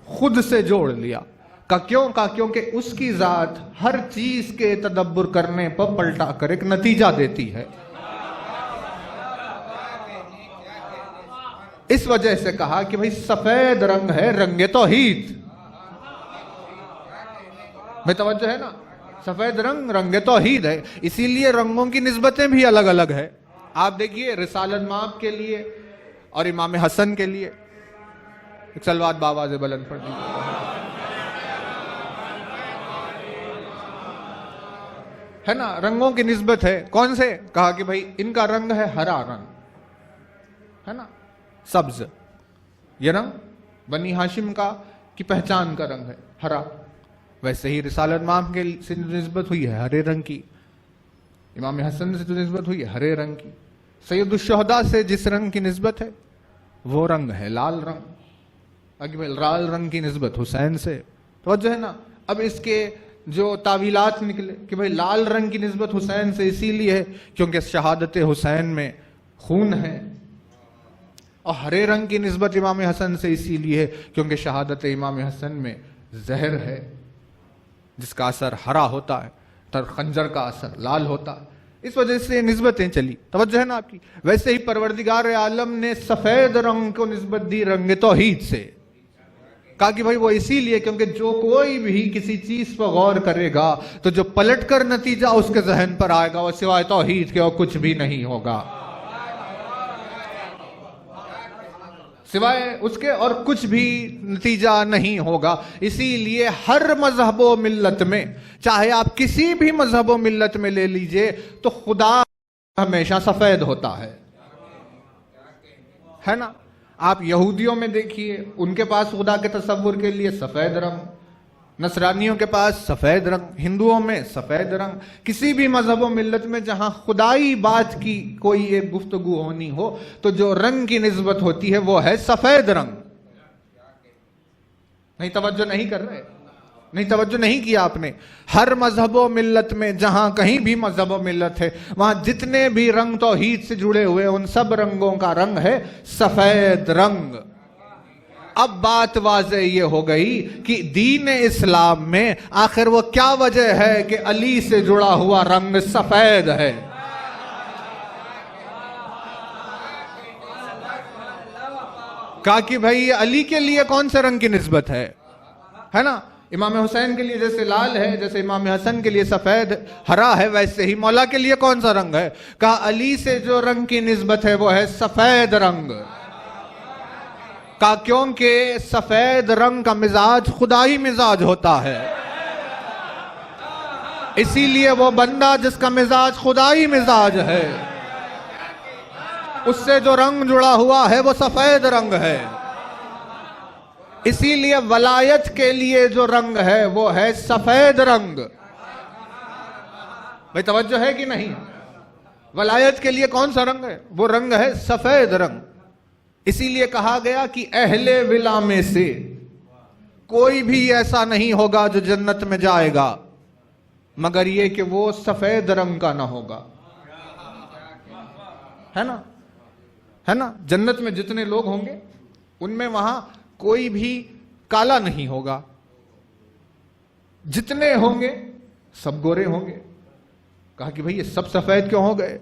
خود سے جوڑ لیا۔ کیوں؟ کیونکہ اس کی ذات ہر چیز کے تدبر کرنے پر پلٹا کر ایک نتیجہ دیتی ہے۔ اس وجہ سے کہا کہ بھئی سفید رنگ ہے رنگ توحید۔ میں توجہ ہے نا، سفید رنگ رنگ توحید ہے، اسی لیے رنگوں کی نسبتیں بھی الگ الگ ہے۔ آپ دیکھیے رسالت مآب کے لیے اور امام حسن کے لیے ایک صلوات بآواز بلند پڑھ دیجیے۔ ہے نا، رنگوں کی نسبت ہے۔ کون سے؟ کہا کہ بھئی ان کا رنگ ہے ہرا رنگ، ہے نا، سبز۔ یہ رنگ بنی ہاشم کی پہچان کا رنگ ہے ہرا۔ ویسے ہی رسالت مآب کے سے نسبت ہوئی ہے ہرے رنگ کی، امام حسن سے جو نسبت ہوئی ہے ہرے رنگ کی، سید الشہداء سے جس رنگ کی نسبت ہے وہ رنگ ہے لال رنگ۔ اگر لال رنگ کی نسبت حسین سے، توجہ ہے نا۔ اب اس کے جو تعویلات نکلے کہ بھئی لال رنگ کی نسبت حسین سے اسی لیے ہے کیونکہ شہادت حسین میں خون ہے، اور ہرے رنگ کی نسبت امام حسن سے اسی لیے ہے کیونکہ شہادت امام حسن میں زہر ہے جس کا اثر ہرا ہوتا ہے، تر خنجر کا اثر لال ہوتا ہے۔ اس وجہ سے نسبتیں چلی۔ توجہ ہے نا آپ کی۔ ویسے ہی پروردگار عالم نے سفید رنگ کو نسبت دی رنگ توحید سے۔ کہا کہ بھائی وہ اسی لیے کیونکہ جو کوئی بھی کسی چیز پر غور کرے گا تو جو پلٹ کر نتیجہ اس کے ذہن پر آئے گا وہ سوائے توحید کے اور کچھ بھی نہیں ہوگا، سوائے اس کے اور کچھ بھی نتیجہ نہیں ہوگا۔ اسی لیے ہر مذہب و ملت میں، چاہے آپ کسی بھی مذہب و ملت میں لے لیجئے، تو خدا ہمیشہ سفید ہوتا ہے نا۔ آپ یہودیوں میں دیکھیے، ان کے پاس خدا کے تصور کے لیے سفید رنگ، نصرانیوں کے پاس سفید رنگ، ہندوؤں میں سفید رنگ۔ کسی بھی مذہب و ملت میں جہاں خدائی بات کی کوئی ایک گفتگو ہونی ہو تو جو رنگ کی نسبت ہوتی ہے وہ ہے سفید رنگ۔ نہیں توجہ نہیں کر رہے، نہیں توجہ نہیں کیا آپ نے۔ ہر مذہب و ملت میں جہاں کہیں بھی مذہب و ملت ہے وہاں جتنے بھی رنگ توحید سے جڑے ہوئے ان سب رنگوں کا رنگ ہے سفید رنگ۔ اب بات واضح یہ ہو گئی کہ دین اسلام میں آخر وہ کیا وجہ ہے کہ علی سے جڑا ہوا رنگ سفید ہے۔ کہا کہ بھائی علی کے لیے کون سے رنگ کی نسبت ہے نا؟ امام حسین کے لیے جیسے لال ہے، جیسے امام حسن کے لیے سفید ہرا ہے، ویسے ہی مولا کے لیے کون سا رنگ ہے؟ کہا علی سے جو رنگ کی نسبت ہے وہ ہے سفید رنگ۔ کہا کیونکہ سفید رنگ کا مزاج خدائی مزاج ہوتا ہے، اسی لیے وہ بندہ جس کا مزاج خدائی مزاج ہے اس سے جو رنگ جڑا ہوا ہے وہ سفید رنگ ہے۔ اسی لیے ولایت کے لیے جو رنگ ہے وہ ہے سفید رنگ۔ بھئی توجہ ہے کہ نہیں؟ ولایت کے لیے کون سا رنگ ہے؟ وہ رنگ ہے سفید رنگ۔ اسی لیے کہا گیا کہ اہل ولا میں سے کوئی بھی ایسا نہیں ہوگا جو جنت میں جائے گا مگر یہ کہ وہ سفید رنگ کا نہ ہوگا، ہے نا؟ جنت میں جتنے لوگ ہوں گے ان میں وہاں کوئی بھی کالا نہیں ہوگا، جتنے ہوں گے سب گورے ہوں گے۔ کہا کہ بھئی یہ سب سفید کیوں ہو گئے؟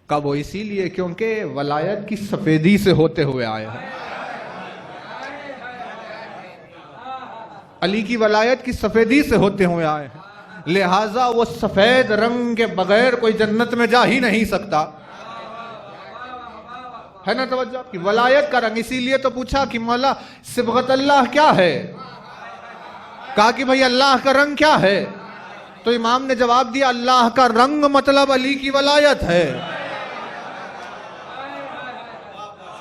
کہا وہ اسی لیے کیونکہ ولایت کی سفیدی سے ہوتے ہوئے آئے ہیں۔ علی کی ولایت کی سفیدی سے ہوتے ہوئے آئے ہیں، لہٰذا وہ سفید رنگ کے بغیر کوئی جنت میں جا ہی نہیں سکتا، ہے نا توجہ کی ولایت کا رنگ. اسی لیے تو پوچھا کہ مولا صبغت اللہ کیا ہے؟ کہا کہ بھئی اللہ کا رنگ کیا ہے؟ تو امام نے جواب دیا اللہ کا رنگ مطلب علی کی ولایت ہے.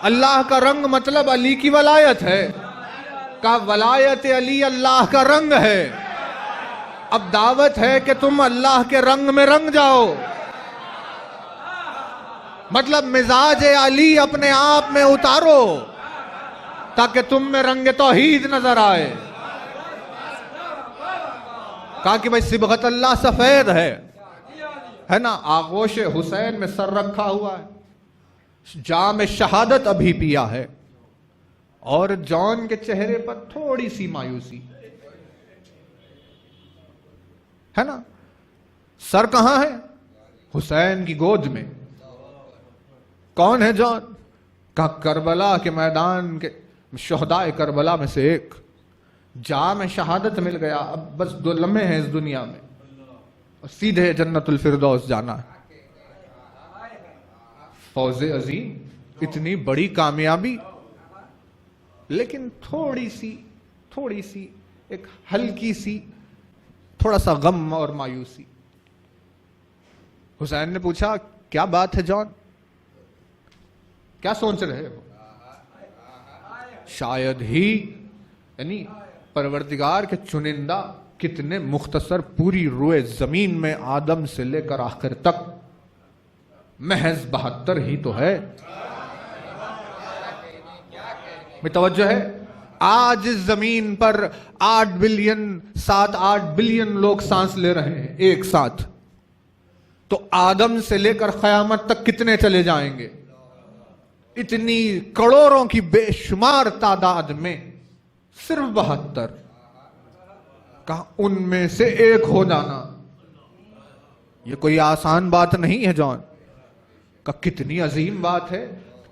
اللہ کا رنگ مطلب علی کی ولایت ہے. کہا ولایت علی اللہ کا رنگ ہے. اب دعوت ہے کہ تم اللہ کے رنگ میں رنگ جاؤ. مطلب مزاج علی اپنے آپ میں اتارو تاکہ تم میں رنگ توحید نظر آئے. کہا کہ بھئی صبغت اللہ سفید ہے نا. آغوش حسین میں سر رکھا ہوا ہے، جام شہادت ابھی پیا ہے، اور جان کے چہرے پر تھوڑی سی مایوسی ہے نا. سر کہاں ہے؟ حسین کی گود میں. کون ہے جان؟ کہا کربلا کے میدان کے شہدائے کربلا میں سے ایک. جام شہادت مل گیا، اب بس 2 لمحے ہیں اس دنیا میں اور سیدھے جنت الفردوس جانا ہے. فوز عظیم، اتنی بڑی کامیابی، لیکن تھوڑی سی ایک ہلکی سی تھوڑا سا غم اور مایوسی. حسین نے پوچھا کیا بات ہے جان؟ کیا سوچ رہے ہو؟ شاید ہی یعنی پروردگار کے چنندہ کتنے مختصر پوری روئے زمین میں آدم سے لے کر آخر تک محض 72 ہی تو ہے. میں توجہ ہے، آج اس زمین پر 8 بلین لوگ سانس لے رہے ہیں ایک ساتھ. تو آدم سے لے کر قیامت تک کتنے چلے جائیں گے؟ اتنی کروڑوں کی بے شمار تعداد میں صرف 72. کہا ان میں سے ایک ہو جانا یہ کوئی آسان بات نہیں ہے جان. کہا کتنی عظیم بات ہے،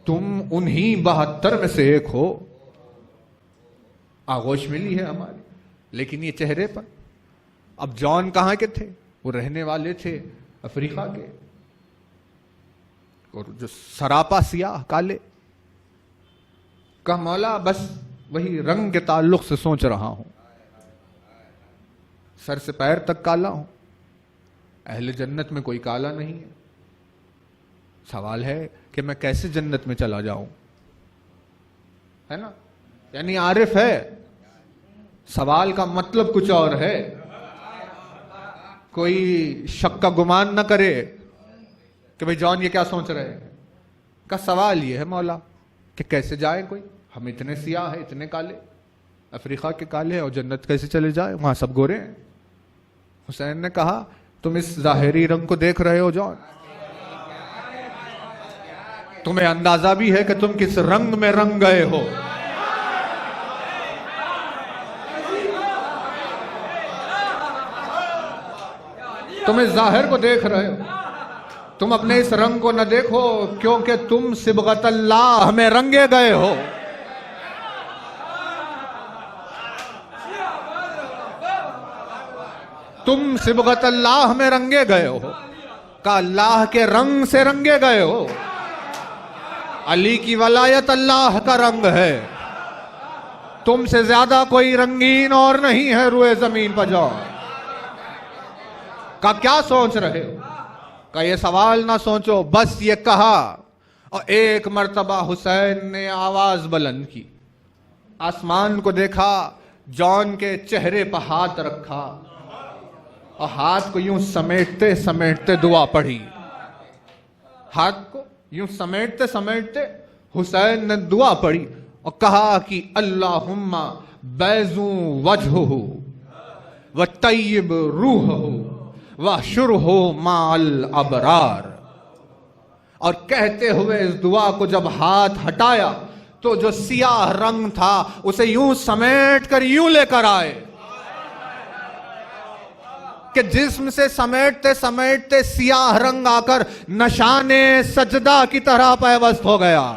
تم انہی 72 میں سے ایک ہو. آغوش ملی ہے ہماری، لیکن یہ چہرے پر. اب جان کہاں کے تھے؟ وہ رہنے والے تھے افریقہ کے، اور جو سراپا سیاہ کالے. کہا مولا بس وہی رنگ کے تعلق سے سوچ رہا ہوں، سر سے پیر تک کالا ہوں. اہل جنت میں کوئی کالا نہیں ہے. سوال ہے کہ میں کیسے جنت میں چلا جاؤں، ہے نا. یعنی عارف ہے، سوال کا مطلب کچھ اور ہے. کوئی شک کا گمان نہ کرے کہ بھئی جان یہ کیا سوچ رہے ہیں. کا سوال یہ ہے مولا کہ کیسے جائے کوئی، ہم اتنے سیاہ ہیں، اتنے کالے، افریقہ کے کالے، اور جنت کیسے چلے جائے، وہاں سب گورے ہیں. حسین نے کہا تم اس ظاہری رنگ کو دیکھ رہے ہو جان، تمہیں اندازہ بھی ہے کہ تم کس رنگ میں رنگ گئے ہو. تم اس ظاہر کو دیکھ رہے ہو، تم اپنے اس رنگ کو نہ دیکھو، کیونکہ تم صبغت اللہ میں رنگے گئے ہو. تم صبغت اللہ میں رنگے گئے ہو. کہ اللہ کے رنگ سے رنگے گئے ہو. علی کی ولایت اللہ کا رنگ ہے. تم سے زیادہ کوئی رنگین اور نہیں ہے روئے زمین پر. جاؤ. کہ کیا سوچ رہے ہو؟ کہ یہ سوال نہ سوچو، بس یہ کہا. اور ایک مرتبہ حسین نے آواز بلند کی، آسمان کو دیکھا، جان کے چہرے پر ہاتھ رکھا اور ہاتھ کو یوں سمیٹتے سمیٹتے دعا پڑھی. ہاتھ کو یوں سمیٹتے سمیٹتے حسین نے دعا پڑھی اور کہا کہ اللہم بیضو وجہہ وطیب روحہ وحشرہ مع الابرار. اور کہتے ہوئے اس دعا کو جب ہاتھ ہٹایا تو جو سیاہ رنگ تھا اسے یوں سمیٹ کر یوں لے کر آئے کہ جسم سے سمیٹتے سمیٹتے سیاہ رنگ آ کر نشان سجدہ کی طرح پیوست ہو گیا.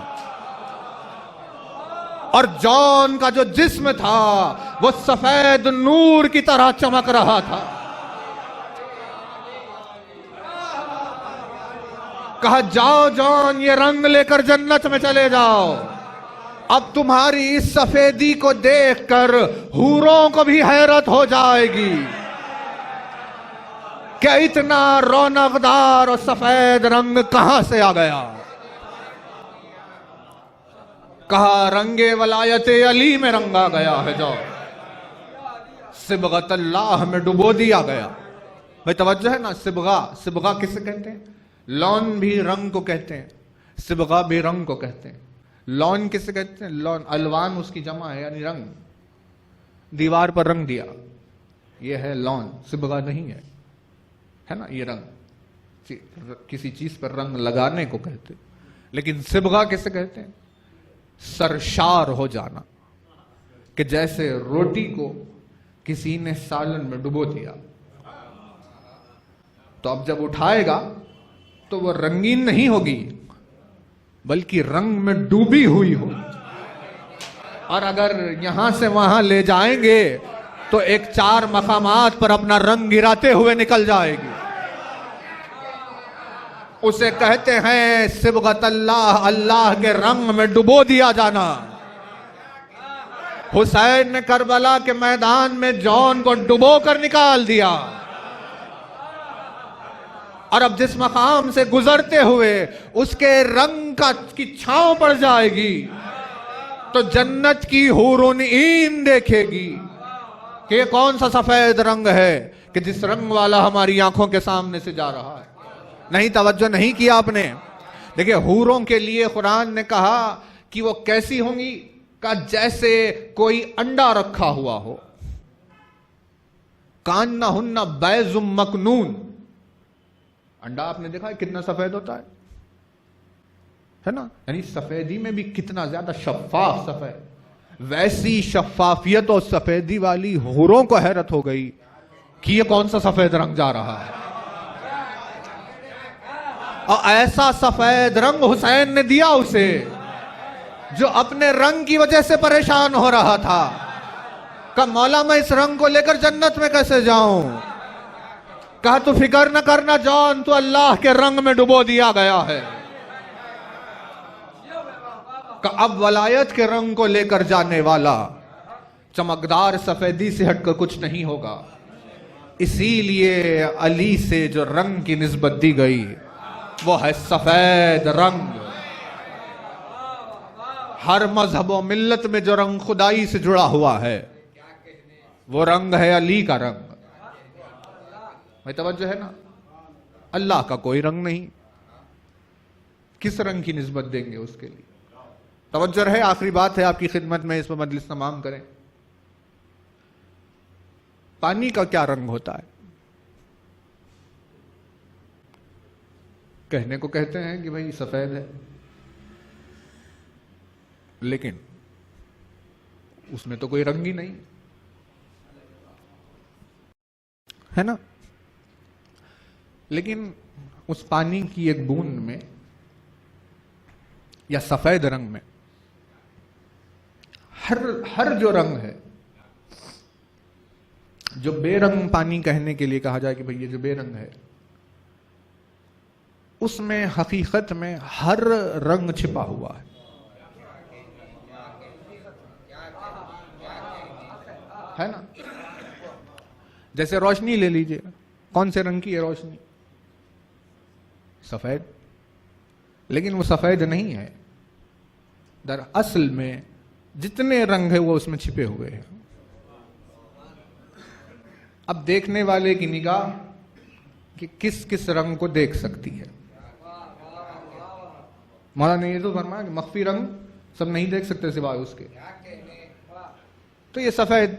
اور جون کا جو جسم تھا وہ سفید نور کی طرح چمک رہا تھا. کہا جاؤ جون، یہ رنگ لے کر جنت میں چلے جاؤ. اب تمہاری اس سفیدی کو دیکھ کر حوروں کو بھی حیرت ہو جائے گی کہ اتنا رونقدار اور سفید رنگ کہاں سے آ گیا. کہا رنگ ولایت علی میں رنگ آ گیا ہے، جو صبغت اللہ میں ڈبو دیا گیا. بھئی توجہ ہے نا، صبغہ کسے کہتے ہیں؟ لون بھی رنگ کو کہتے ہیں، صبغہ بھی رنگ کو کہتے ہیں. لون کسے کہتے ہیں؟ لون، الوان اس کی جمع ہے، یعنی رنگ. دیوار پر رنگ دیا، یہ ہے لون، صبغہ نہیں ہے نا. یہ رنگ کسی چیز پر رنگ لگانے کو کہتے. لیکن صبغہ کسے کہتے ہیں؟ سرشار ہو جانا، کہ جیسے روٹی کو کسی نے سالن میں ڈبو دیا تو اب جب اٹھائے گا تو وہ رنگین نہیں ہوگی بلکہ رنگ میں ڈوبی ہوئی ہوگی. اور اگر یہاں سے وہاں لے جائیں گے تو ایک 4 مقامات پر اپنا رنگ گراتے ہوئے نکل جائے گی. اسے کہتے ہیں صبغت اللہ، اللہ کے رنگ میں ڈبو دیا جانا. حسین نے کربلا کے میدان میں جون کو ڈبو کر نکال دیا، اور اب جس مقام سے گزرتے ہوئے اس کے رنگ کی چھاؤں پڑ جائے گی تو جنت کی حورن عین دیکھے گی کہ یہ کون سا سفید رنگ ہے کہ جس رنگ والا ہماری آنکھوں کے سامنے سے جا رہا ہے. نہیں، توجہ نہیں کیا آپ نے. دیکھیں حوروں کے لیے قرآن نے کہا کہ وہ کیسی ہوں گی، کہ جیسے کوئی انڈا رکھا ہوا ہو. کانہن بیض مکنون. انڈا آپ نے دیکھا ہے کتنا سفید ہوتا ہے نا، یعنی سفیدی میں بھی کتنا زیادہ شفاف سفید. ویسی شفافیت اور سفیدی والی حوروں کو حیرت ہو گئی کہ یہ کون سا سفید رنگ جا رہا ہے. اور ایسا سفید رنگ حسین نے دیا اسے جو اپنے رنگ کی وجہ سے پریشان ہو رہا تھا. کہ مولا میں اس رنگ کو لے کر جنت میں کیسے جاؤں. کہا تو فکر نہ کرنا جان، تو اللہ کے رنگ میں ڈبو دیا گیا ہے. کہ اب ولایت کے رنگ کو لے کر جانے والا چمکدار سفیدی سے ہٹ کر کچھ نہیں ہوگا. اسی لیے علی سے جو رنگ کی نسبت دی گئی وہ ہے سفید رنگ. ہر مذہب و ملت میں جو رنگ خدائی سے جڑا ہوا ہے وہ رنگ ہے علی کا رنگ. میں توجہ ہے نا، اللہ کا کوئی رنگ نہیں. کس رنگ کی نسبت دیں گے اس کے لیے؟ توجہ رہے، آخری بات ہے آپ کی خدمت میں، اس پر مجلس تمام کریں. پانی کا کیا رنگ ہوتا ہے؟ کہنے کو کہتے ہیں کہ بھئی سفید ہے، لیکن اس میں تو کوئی رنگ ہی نہیں ہے نا. لیکن اس پانی کی ایک بوند میں یا سفید رنگ میں ہر جو رنگ ہے، جو بے رنگ پانی کہنے کے لیے کہا جائے کہ بھئی یہ جو بے رنگ ہے، اس میں حقیقت میں ہر رنگ چھپا ہوا ہے نا. جیسے روشنی لے لیجئے، کون سے رنگ کی ہے روشنی؟ سفید. لیکن وہ سفید نہیں ہے، دراصل میں جتنے رنگ ہیں وہ اس میں چھپے ہوئے ہیں. اب دیکھنے والے کی نگاہ کہ کس کس رنگ کو دیکھ سکتی ہے. مولانا نے یہ تو فرمایا کہ مخفی رنگ سب نہیں دیکھ سکتے سوائے اس کے. تو یہ سفید،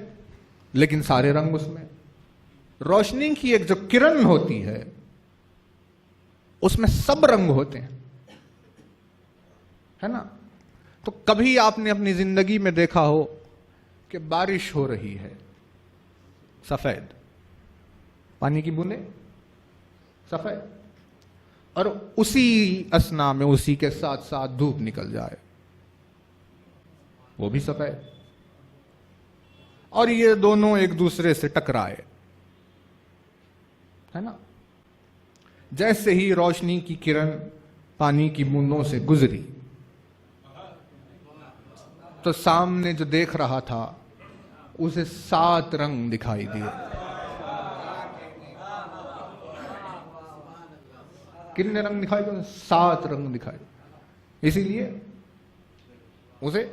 لیکن سارے رنگ اس میں. روشنی کی ایک جو کرن ہوتی ہے اس میں سب رنگ ہوتے ہیں، ہے نا. تو کبھی آپ نے اپنی زندگی میں دیکھا ہو کہ بارش ہو رہی ہے، سفید، پانی کی بوندیں سفید، اور اسی اثنا میں اسی کے ساتھ ساتھ دھوپ نکل جائے وہ بھی سفید، اور یہ دونوں ایک دوسرے سے ٹکرائے، ہے نا؟ جیسے ہی روشنی کی کرن پانی کی بوندوں سے گزری تو سامنے جو دیکھ رہا تھا اسے 7 رنگ دکھائی دیے۔ کتنے رنگ دکھائی دیے؟ 7 رنگ دکھائی۔ اسی لیے اسے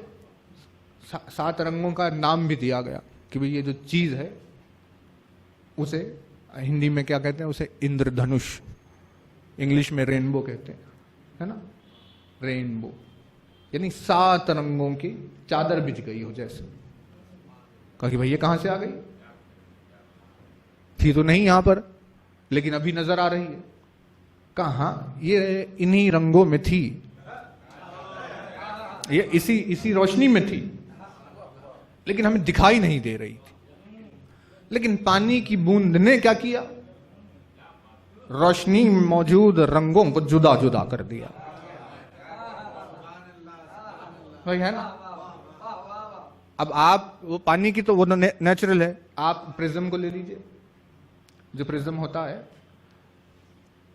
7 رنگوں کا نام بھی دیا گیا کہ بھئی یہ جو چیز ہے اسے ہندی میں کیا کہتے ہیں؟ اسے اندر دھنش، انگلش میں رینبو کہتے ہیں، ہے نا؟ رینبو یعنی 7 رنگوں کی چادر بچھ گئی ہو جیسے۔ کہا کہ بھئی یہ کہاں سے آ گئی؟ تھی تو نہیں یہاں پر، لیکن ابھی نظر آ رہی ہے۔ کہاں؟ یہ انہی رنگوں میں تھی، یہ اسی روشنی میں تھی، لیکن ہمیں دکھائی نہیں دے رہی تھی۔ لیکن پانی کی بوند نے کیا کیا؟ روشنی میں موجود رنگوں کو جدا جدا کر دیا، ہے نا؟ اب آپ وہ پانی کی تو وہ نیچرل ہے، آپ پرزم کو لے لیجئے، جو پرزم ہوتا ہے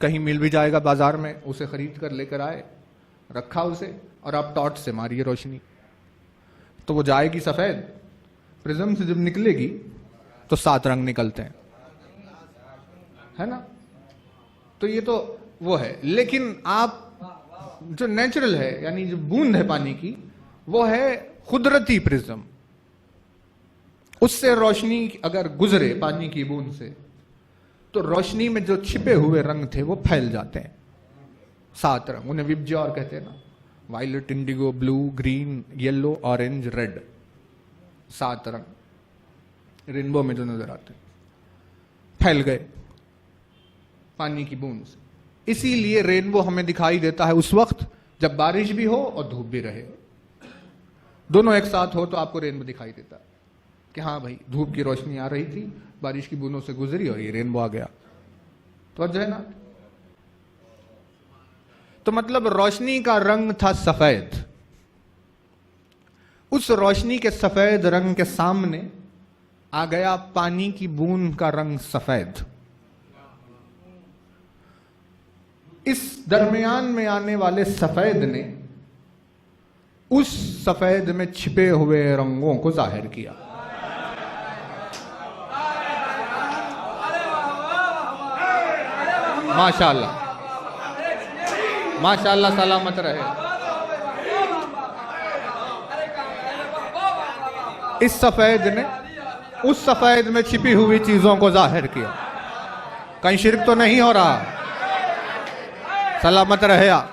کہیں مل بھی جائے گا بازار میں، اسے خرید کر لے کر آئے، رکھا اسے، اور آپ ٹارچ سے ماریے روشنی تو وہ جائے گی سفید، پرزم سے جب نکلے گی تو 7 رنگ نکلتے ہیں، ہے نا؟ تو یہ تو وہ ہے۔ لیکن آپ جو نیچرل ہے یعنی جو بوند ہے پانی کی، وہ ہے قدرتی پرزم، اس سے روشنی اگر گزرے پانی کی بوند سے تو روشنی میں جو چھپے ہوئے رنگ تھے وہ پھیل جاتے ہیں، 7 رنگ، انہیں وبجور کہتے ہیں نا، وائلٹ، انڈیگو، بلو، گرین، یلو، آرنج، ریڈ، 7 رنگ رینبو میں جو نظر آتے ہیں، پھیل گئے پانی کی بوند سے۔ اسی لیے رینبو ہمیں دکھائی دیتا ہے اس وقت جب بارش بھی ہو اور دھوپ بھی رہے، دونوں ایک ساتھ ہو تو آپ کو رینبو دکھائی دیتا ہے کہ ہاں بھائی دھوپ کی روشنی آ رہی تھی، بارش کی بوندوں سے گزری اور یہ رینبو آ گیا، توجہ ہے نا؟ تو مطلب روشنی کا رنگ تھا سفید، اس روشنی کے سفید رنگ کے سامنے آ گیا پانی کی بوند کا رنگ سفید۔ اس درمیان میں آنے والے سفید نے اس سفید میں چھپے ہوئے رنگوں کو ظاہر کیا۔ ماشاءاللہ ماشاءاللہ، سلامت رہے۔ اس سفید نے اس سفید میں چھپی ہوئی چیزوں کو ظاہر کیا۔ کہیں شرک تو نہیں ہو رہا؟ سلامت رہے آپ۔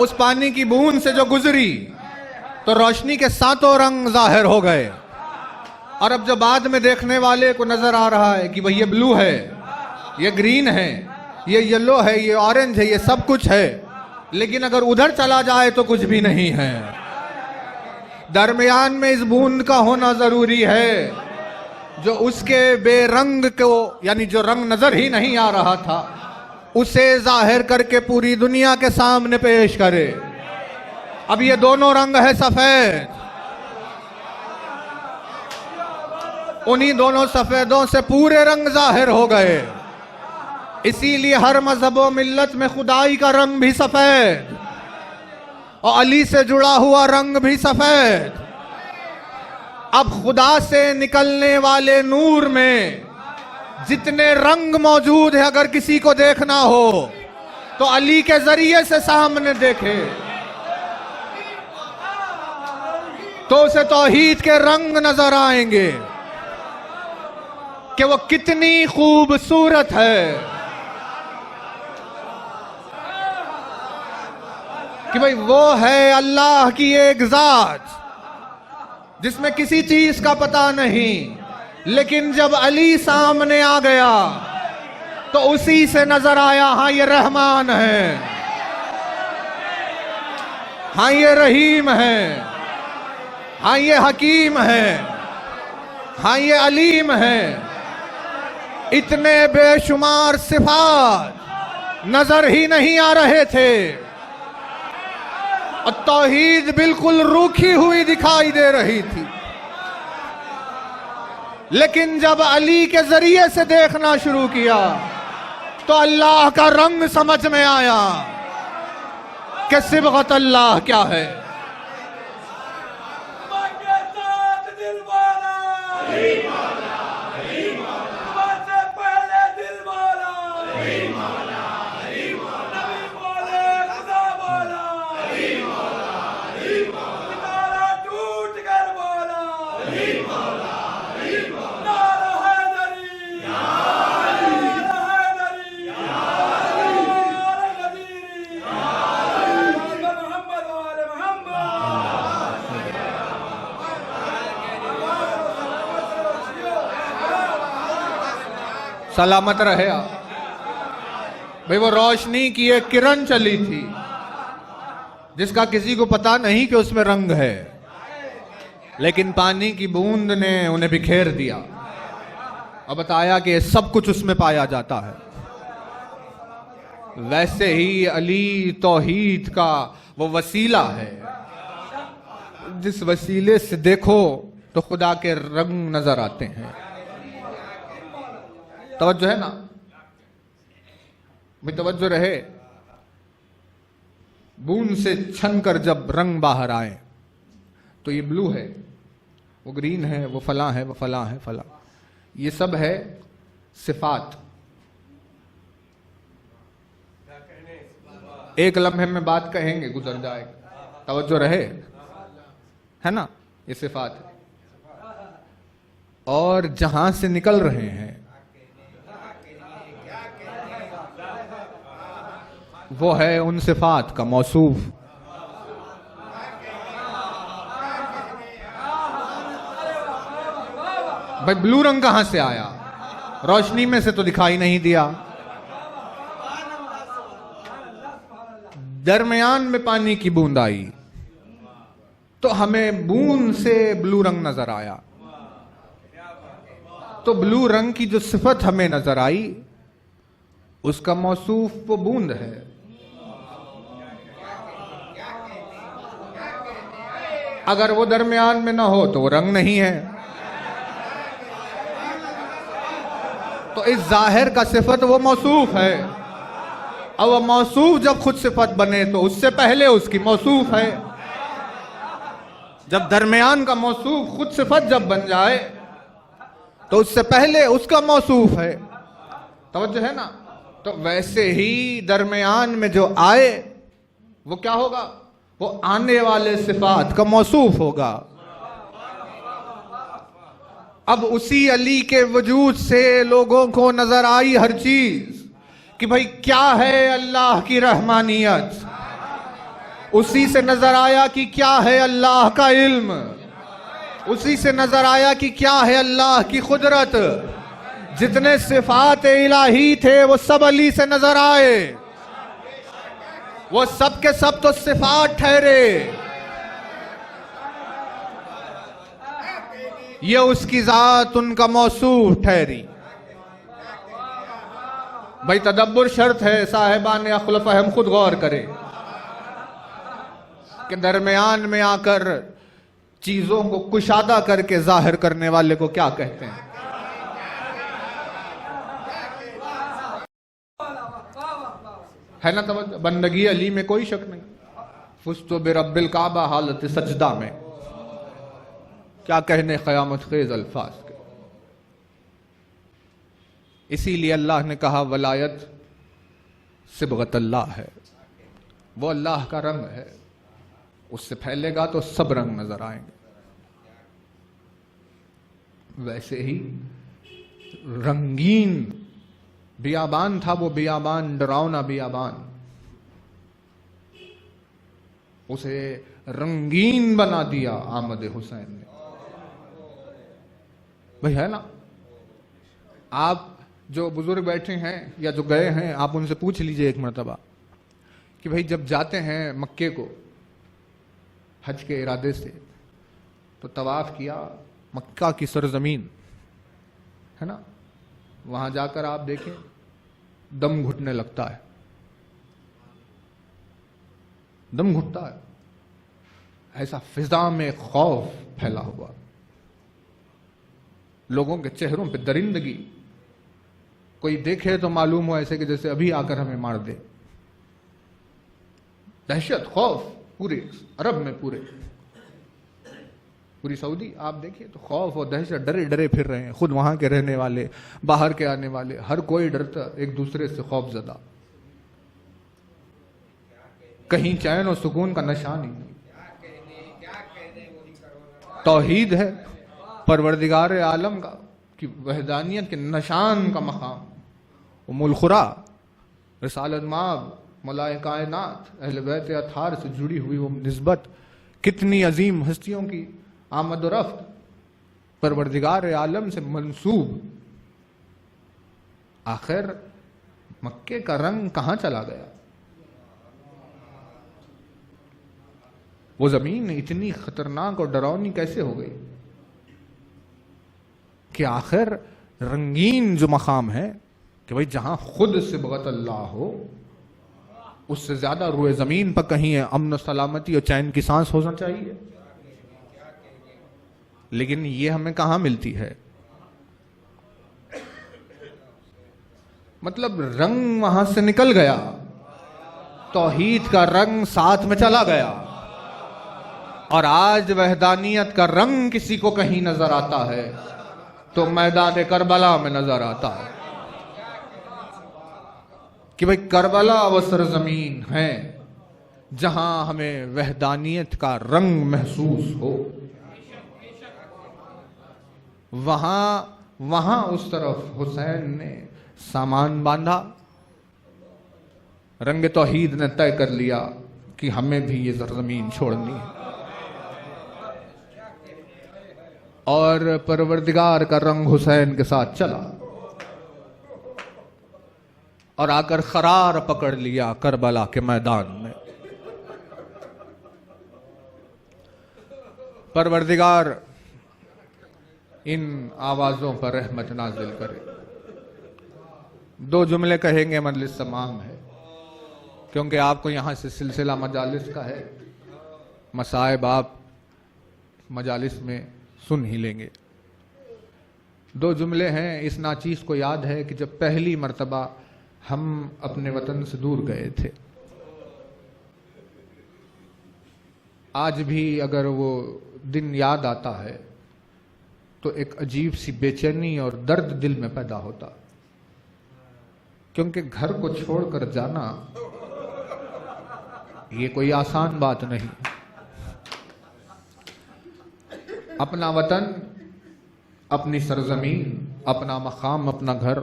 اس پانی کی بوند سے جو گزری تو روشنی کے 7 رنگ ظاہر ہو گئے، اور اب جو بعد میں دیکھنے والے کو نظر آ رہا ہے کہ بھئی یہ بلو ہے، یہ گرین ہے، یہ یلو ہے، یہ آرنج ہے، یہ سب کچھ ہے، لیکن اگر ادھر چلا جائے تو کچھ بھی نہیں ہے۔ درمیان میں اس بوند کا ہونا ضروری ہے جو اس کے بے رنگ کو، یعنی جو رنگ نظر ہی نہیں آ رہا تھا، اسے ظاہر کر کے پوری دنیا کے سامنے پیش کرے۔ اب یہ دونوں رنگ ہے سفید، انہی دونوں سفیدوں سے پورے رنگ ظاہر ہو گئے۔ اسی لیے ہر مذہب و ملت میں خدائی کا رنگ بھی سفید، اور علی سے جڑا ہوا رنگ بھی سفید۔ اب خدا سے نکلنے والے نور میں جتنے رنگ موجود ہیں، اگر کسی کو دیکھنا ہو تو علی کے ذریعے سے سامنے دیکھے تو اسے توحید کے رنگ نظر آئیں گے کہ وہ کتنی خوبصورت ہے، کہ بھئی وہ ہے اللہ کی ایک ذات جس میں کسی چیز کا پتہ نہیں، لیکن جب علی سامنے آ گیا تو اسی سے نظر آیا ہاں یہ رحمان ہے، ہاں یہ رحیم ہے، ہاں یہ حکیم ہے، ہاں یہ علیم ہے۔ اتنے بے شمار صفات نظر ہی نہیں آ رہے تھے، اور توحید بالکل روکھی ہوئی دکھائی دے رہی تھی۔ لیکن جب علی کے ذریعے سے دیکھنا شروع کیا تو اللہ کا رنگ سمجھ میں آیا کہ صبغت اللہ کیا ہے۔ سلامت رہے آپ۔ بھئی وہ روشنی کی ایک کرن چلی تھی جس کا کسی کو پتا نہیں کہ اس میں رنگ ہے، لیکن پانی کی بوند نے انہیں بکھیر دیا اور بتایا کہ سب کچھ اس میں پایا جاتا ہے۔ ویسے ہی علی توحید کا وہ وسیلہ ہے جس وسیلے سے دیکھو تو خدا کے رنگ نظر آتے ہیں۔ توجہ ہے نا؟ بھی توجہ رہے۔ بوند سے چھن کر جب رنگ باہر آئے تو یہ بلو ہے، وہ گرین ہے، وہ فلاں ہے، وہ فلاں ہے، فلاں۔ یہ سب ہے صفات۔ ایک لمحے میں بات کہیں گے، گزر جائے گا، توجہ رہے، ہے نا؟ یہ صفات ہے۔ اور جہاں سے نکل رہے ہیں وہ ہے ان صفات کا موصوف۔ بھائی بلو رنگ کہاں سے آیا؟ روشنی میں سے تو دکھائی نہیں دیا۔ درمیان میں پانی کی بوند آئی تو ہمیں بوند سے بلو رنگ نظر آیا۔ تو بلو رنگ کی جو صفت ہمیں نظر آئی اس کا موصوف وہ بوند ہے۔ اگر وہ درمیان میں نہ ہو تو وہ رنگ نہیں ہے۔ تو اس ظاہر کا صفت وہ موصوف ہے، اور وہ موصوف جب خود صفت بنے تو اس سے پہلے اس کی موصوف ہے۔ جب درمیان کا موصوف خود صفت جب بن جائے تو اس سے پہلے اس کا موصوف ہے۔ توجہ ہے نا؟ تو ویسے ہی درمیان میں جو آئے وہ کیا ہوگا؟ وہ آنے والے صفات کا موصوف ہوگا۔ اب اسی علی کے وجود سے لوگوں کو نظر آئی ہر چیز کہ بھئی کیا ہے اللہ کی رحمانیت، اسی سے نظر آیا کہ کیا ہے اللہ کا علم، اسی سے نظر آیا کہ کیا ہے اللہ کی قدرت۔ جتنے صفات الہی تھے وہ سب علی سے نظر آئے، وہ سب کے سب تو صفات ٹھہرے، یہ اس کی ذات ان کا موصوف ٹھہری۔ بھائی تدبر شرط ہے، صاحبان اخلف ہم خود غور کریں کہ درمیان میں آ کر چیزوں کو کشادہ کر کے ظاہر کرنے والے کو کیا کہتے ہیں؟ ہے نا توجہ؟ بندگی علی میں کوئی شک نہیں۔ فزت برب الکعبہ حالت سجدہ میں، کیا کہنے قیامت خیز الفاظ کے۔ اسی لیے اللہ نے کہا ولایت صبغت اللہ ہے، وہ اللہ کا رنگ ہے، اس سے پھیلے گا تو سب رنگ نظر آئیں گے۔ ویسے ہی رنگین بیابان تھا وہ بیابان، ڈراؤنا بیابان، اسے رنگین بنا دیا آمد حسین نے۔ بھئی ہے نا، آپ جو بزرگ بیٹھے ہیں یا جو گئے ہیں آپ ان سے پوچھ لیجئے ایک مرتبہ کہ بھائی جب جاتے ہیں مکے کو حج کے ارادے سے تو طواف کیا، مکہ کی سرزمین ہے نا، وہاں جا کر آپ دیکھیں دم گھٹنے لگتا ہے، دم گھٹتا ہے، ایسا فضا میں خوف پھیلا ہوا، لوگوں کے چہروں پہ درندگی، کوئی دیکھے تو معلوم ہو ایسے کہ جیسے ابھی آ کر ہمیں مار دے، دہشت خوف پورے عرب میں، پوری سعودی آپ دیکھیے تو خوف اور دہشت، ڈرے ڈرے پھر رہے ہیں، خود وہاں کے رہنے والے، باہر کے آنے والے، ہر کوئی ڈرتا ایک دوسرے سے، خوف زدہ، کہیں چین و سکون کا نشان ہی نہیں۔ توحید ہے پروردگار عالم کا کہ وحدانیت کے نشان کا مقام، ام القرا، رسالت مآب، مولائے کائنات، اہل بیت اطہار سے جڑی ہوئی وہ نسبت، کتنی عظیم ہستیوں کی آمد و رفت پروردگار عالم سے منسوب، آخر مکے کا رنگ کہاں چلا گیا؟ وہ زمین اتنی خطرناک اور ڈراؤنی کیسے ہو گئی کہ آخر رنگین جو مقام ہے کہ بھئی جہاں خود صبغت اللہ ہو، اس سے زیادہ روئے زمین پر کہیں امن و سلامتی اور چین کی سانس ہونا چاہیے، لیکن یہ ہمیں کہاں ملتی ہے؟ مطلب رنگ وہاں سے نکل گیا، توحید کا رنگ ساتھ میں چلا گیا، اور آج وحدانیت کا رنگ کسی کو کہیں نظر آتا ہے تو میدان کربلا میں نظر آتا ہے کہ بھئی کربلا وہ سرزمین ہے جہاں ہمیں وحدانیت کا رنگ محسوس ہو، وہاں اس طرف حسین نے سامان باندھا، رنگ توحید نے طے کر لیا کہ ہمیں بھی یہ سرزمین چھوڑنی ہے، اور پروردگار کا رنگ حسین کے ساتھ چلا اور آ کر قرار پکڑ لیا کربلا کے میدان میں۔ پروردگار ان آوازوں پر رحمت نازل کرے۔ 2 جملے کہیں گے، مجلس تمام ہے، کیونکہ آپ کو یہاں سے سلسلہ مجالس کا ہے، مصائب آپ مجالس میں سن ہی لیں گے۔ 2 جملے ہیں۔ اس ناچیز کو یاد ہے کہ جب پہلی مرتبہ ہم اپنے وطن سے دور گئے تھے، آج بھی اگر وہ دن یاد آتا ہے تو ایک عجیب سی بے چینی اور درد دل میں پیدا ہوتا، کیونکہ گھر کو چھوڑ کر جانا یہ کوئی آسان بات نہیں۔ اپنا وطن، اپنی سرزمین، اپنا مقام، اپنا گھر،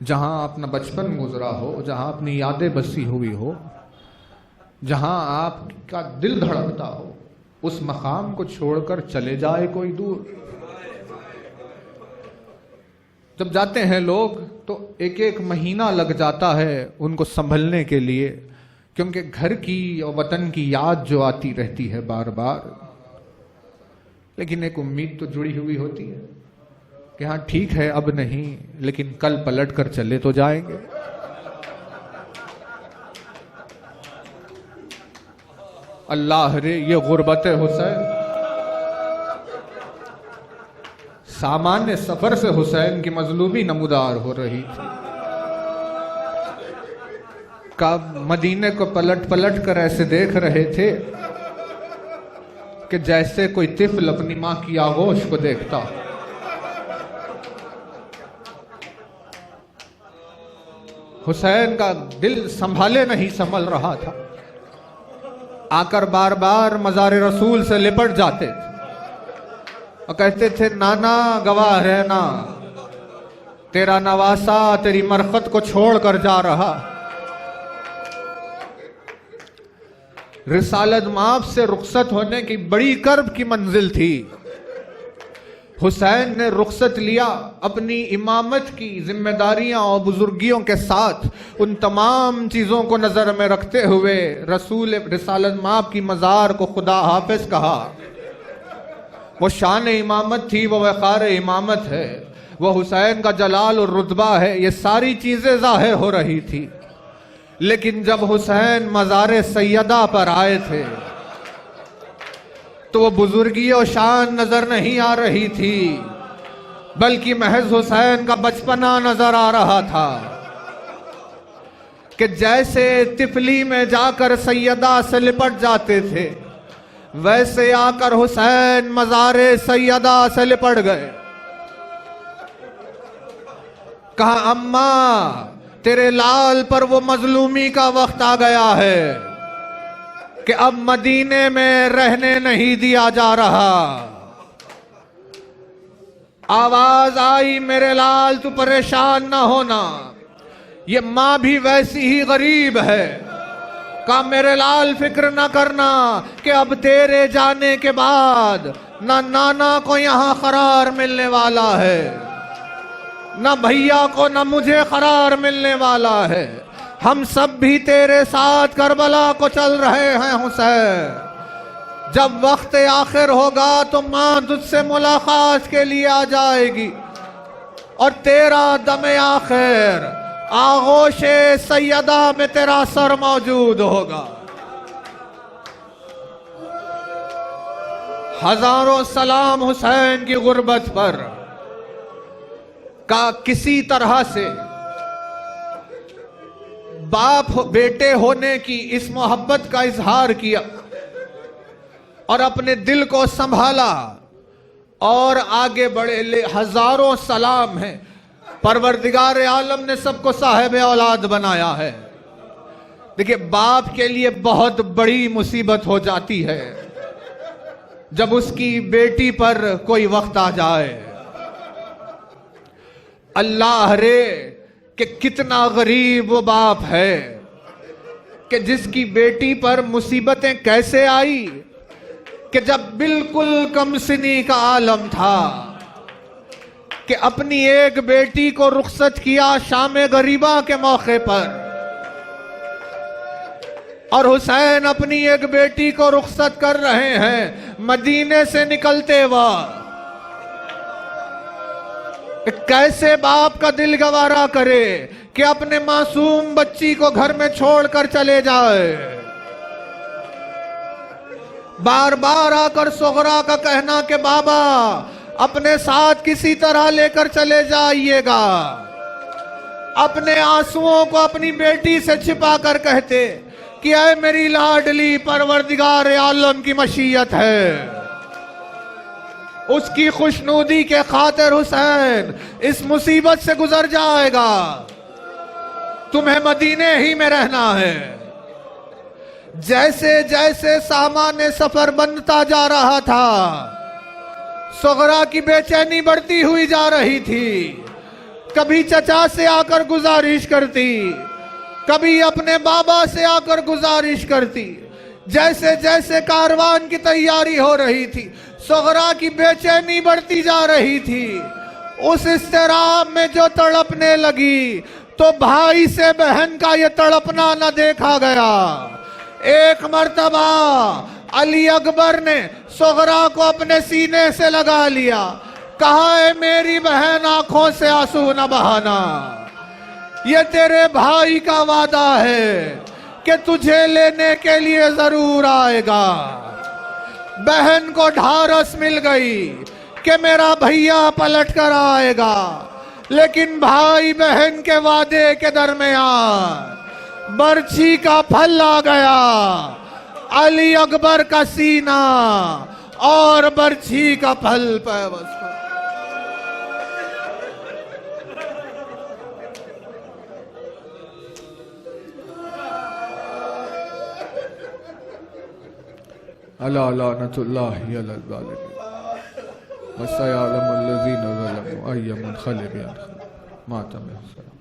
جہاں اپنا بچپن گزرا ہو، جہاں اپنی یادیں بسی ہوئی ہو، جہاں آپ کا دل دھڑکتا ہو، اس مقام کو چھوڑ کر چلے جائے کوئی دور۔ جب جاتے ہیں لوگ تو ایک ایک مہینہ لگ جاتا ہے ان کو سنبھلنے کے لیے، کیونکہ گھر کی اور وطن کی یاد جو آتی رہتی ہے بار بار، لیکن ایک امید تو جڑی ہوئی ہوتی ہے کہ ہاں ٹھیک ہے اب نہیں، لیکن کل پلٹ کر چلے تو جائیں گے۔ اللہ رے یہ غربت حسین، سامان سفر سے حسین کی مظلومی نمودار ہو رہی تھی۔ کب مدینے کو پلٹ پلٹ کر ایسے دیکھ رہے تھے کہ جیسے کوئی طفل اپنی ماں کی آغوش کو دیکھتا۔ حسین کا دل سنبھالے نہیں سنبھل رہا تھا، آ کر بار بار مزار رسول سے لپٹ جاتے تھے اور کہتے تھے نانا گواہ رہنا، تیرا نواسا تیری مرخت کو چھوڑ کر جا رہا۔ رسالت مآب سے رخصت ہونے کی بڑی کرب کی منزل تھی، حسین نے رخصت لیا اپنی امامت کی ذمہ داریاں اور بزرگیوں کے ساتھ، ان تمام چیزوں کو نظر میں رکھتے ہوئے رسول رسالت مآب کی مزار کو خدا حافظ کہا۔ وہ شان امامت تھی، وہ وقار امامت ہے، وہ حسین کا جلال اور رتبہ ہے، یہ ساری چیزیں ظاہر ہو رہی تھی۔ لیکن جب حسین مزار سیدہ پر آئے تھے تو وہ بزرگی و شان نظر نہیں آ رہی تھی، بلکہ محض حسین کا بچپنا نظر آ رہا تھا کہ جیسے طفلی میں جا کر سیدہ سے لپٹ جاتے تھے، ویسے آ کر حسین مزار سیدہ سے لپٹ گئے۔ کہا اماں تیرے لال پر وہ مظلومی کا وقت آ گیا ہے کہ اب مدینے میں رہنے نہیں دیا جا رہا۔ آواز آئی میرے لال تو پریشان نہ ہونا، یہ ماں بھی ویسی ہی غریب ہے۔ کہا میرے لال فکر نہ کرنا کہ اب تیرے جانے کے بعد نہ نانا کو یہاں قرار ملنے والا ہے، نہ بھیا کو نہ مجھے قرار ملنے والا ہے، ہم سب بھی تیرے ساتھ کربلا کو چل رہے ہیں حسین۔ جب وقت آخر ہوگا تو ماں تجھ سے ملاقات کے لیے آ جائے گی اور تیرا دم آخر آغوش سیدہ میں تیرا سر موجود ہوگا۔ ہزاروں سلام حسین کی غربت پر، کا کسی طرح سے باپ بیٹے ہونے کی اس محبت کا اظہار کیا اور اپنے دل کو سنبھالا اور آگے بڑھے۔ ہزاروں سلام ہیں، پروردگار عالم نے سب کو صاحب اولاد بنایا ہے۔ دیکھیں باپ کے لیے بہت بڑی مصیبت ہو جاتی ہے جب اس کی بیٹی پر کوئی وقت آ جائے۔ اللہ رے کہ کتنا غریب وہ باپ ہے کہ جس کی بیٹی پر مصیبتیں کیسے آئی کہ جب بالکل کم سنی کا عالم تھا کہ اپنی ایک بیٹی کو رخصت کیا شام غریبہ کے موقع پر، اور حسین اپنی ایک بیٹی کو رخصت کر رہے ہیں مدینے سے نکلتے وقت۔ کیسے باپ کا دل گوارا کرے کہ اپنے معصوم بچی کو گھر میں چھوڑ کر چلے جائے۔ بار بار آ کر صغرا کا کہنا کہ بابا اپنے ساتھ کسی طرح لے کر چلے جائیے گا، اپنے آنسوؤں کو اپنی بیٹی سے چھپا کر کہتے کہ اے میری لاڈلی پروردگار عالم کی مشیت ہے، اس کی خوشنودی کے خاطر حسین اس مصیبت سے گزر جائے گا، تمہیں مدینے ہی میں رہنا ہے۔ جیسے جیسے سامان سفر بنتا جا رہا تھا، صغرا کی بے چینی بڑھتی ہوئی جا رہی تھی۔ کبھی چچا سے آ کر گزارش کرتی، کبھی اپنے بابا سے آ کر گزارش کرتی۔ جیسے جیسے کاروان کی تیاری ہو رہی تھی، صغرا کی بے چینی بڑھتی جا رہی تھی۔ اس اضطراب میں جو تڑپنے لگی تو بھائی سے بہن کا یہ تڑپنا نہ دیکھا گیا۔ ایک مرتبہ علی اکبر نے صغرا کو اپنے سینے سے لگا لیا، کہا اے میری بہن آنکھوں سے آنسو نہ بہانا، یہ تیرے بھائی کا وعدہ ہے کہ تجھے لینے کے لیے ضرور آئے گا۔ بہن کو ڈھارس مل گئی کہ میرا بھیا پلٹ کر آئے گا، لیکن بھائی بہن کے وعدے کے درمیان برچھی کا پھل آ گیا، علی اکبر کا سینہ اور برچھی کا پھل پیوست۔ الا لعنت اللہ علی الظالمین وسيعلم الذين ظلموا أي منقلب ينقلبون ماتم حسین۔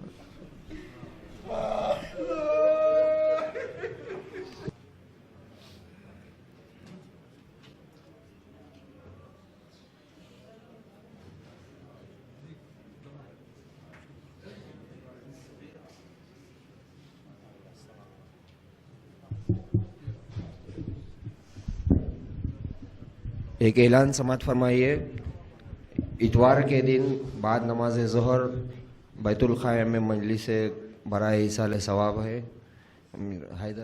ایک اعلان سماعت فرمائیے. اتوار کے دن بعد نماز ظہر بیت الخلاء میں مجلس برائے ایصال ثواب ہے. حیدر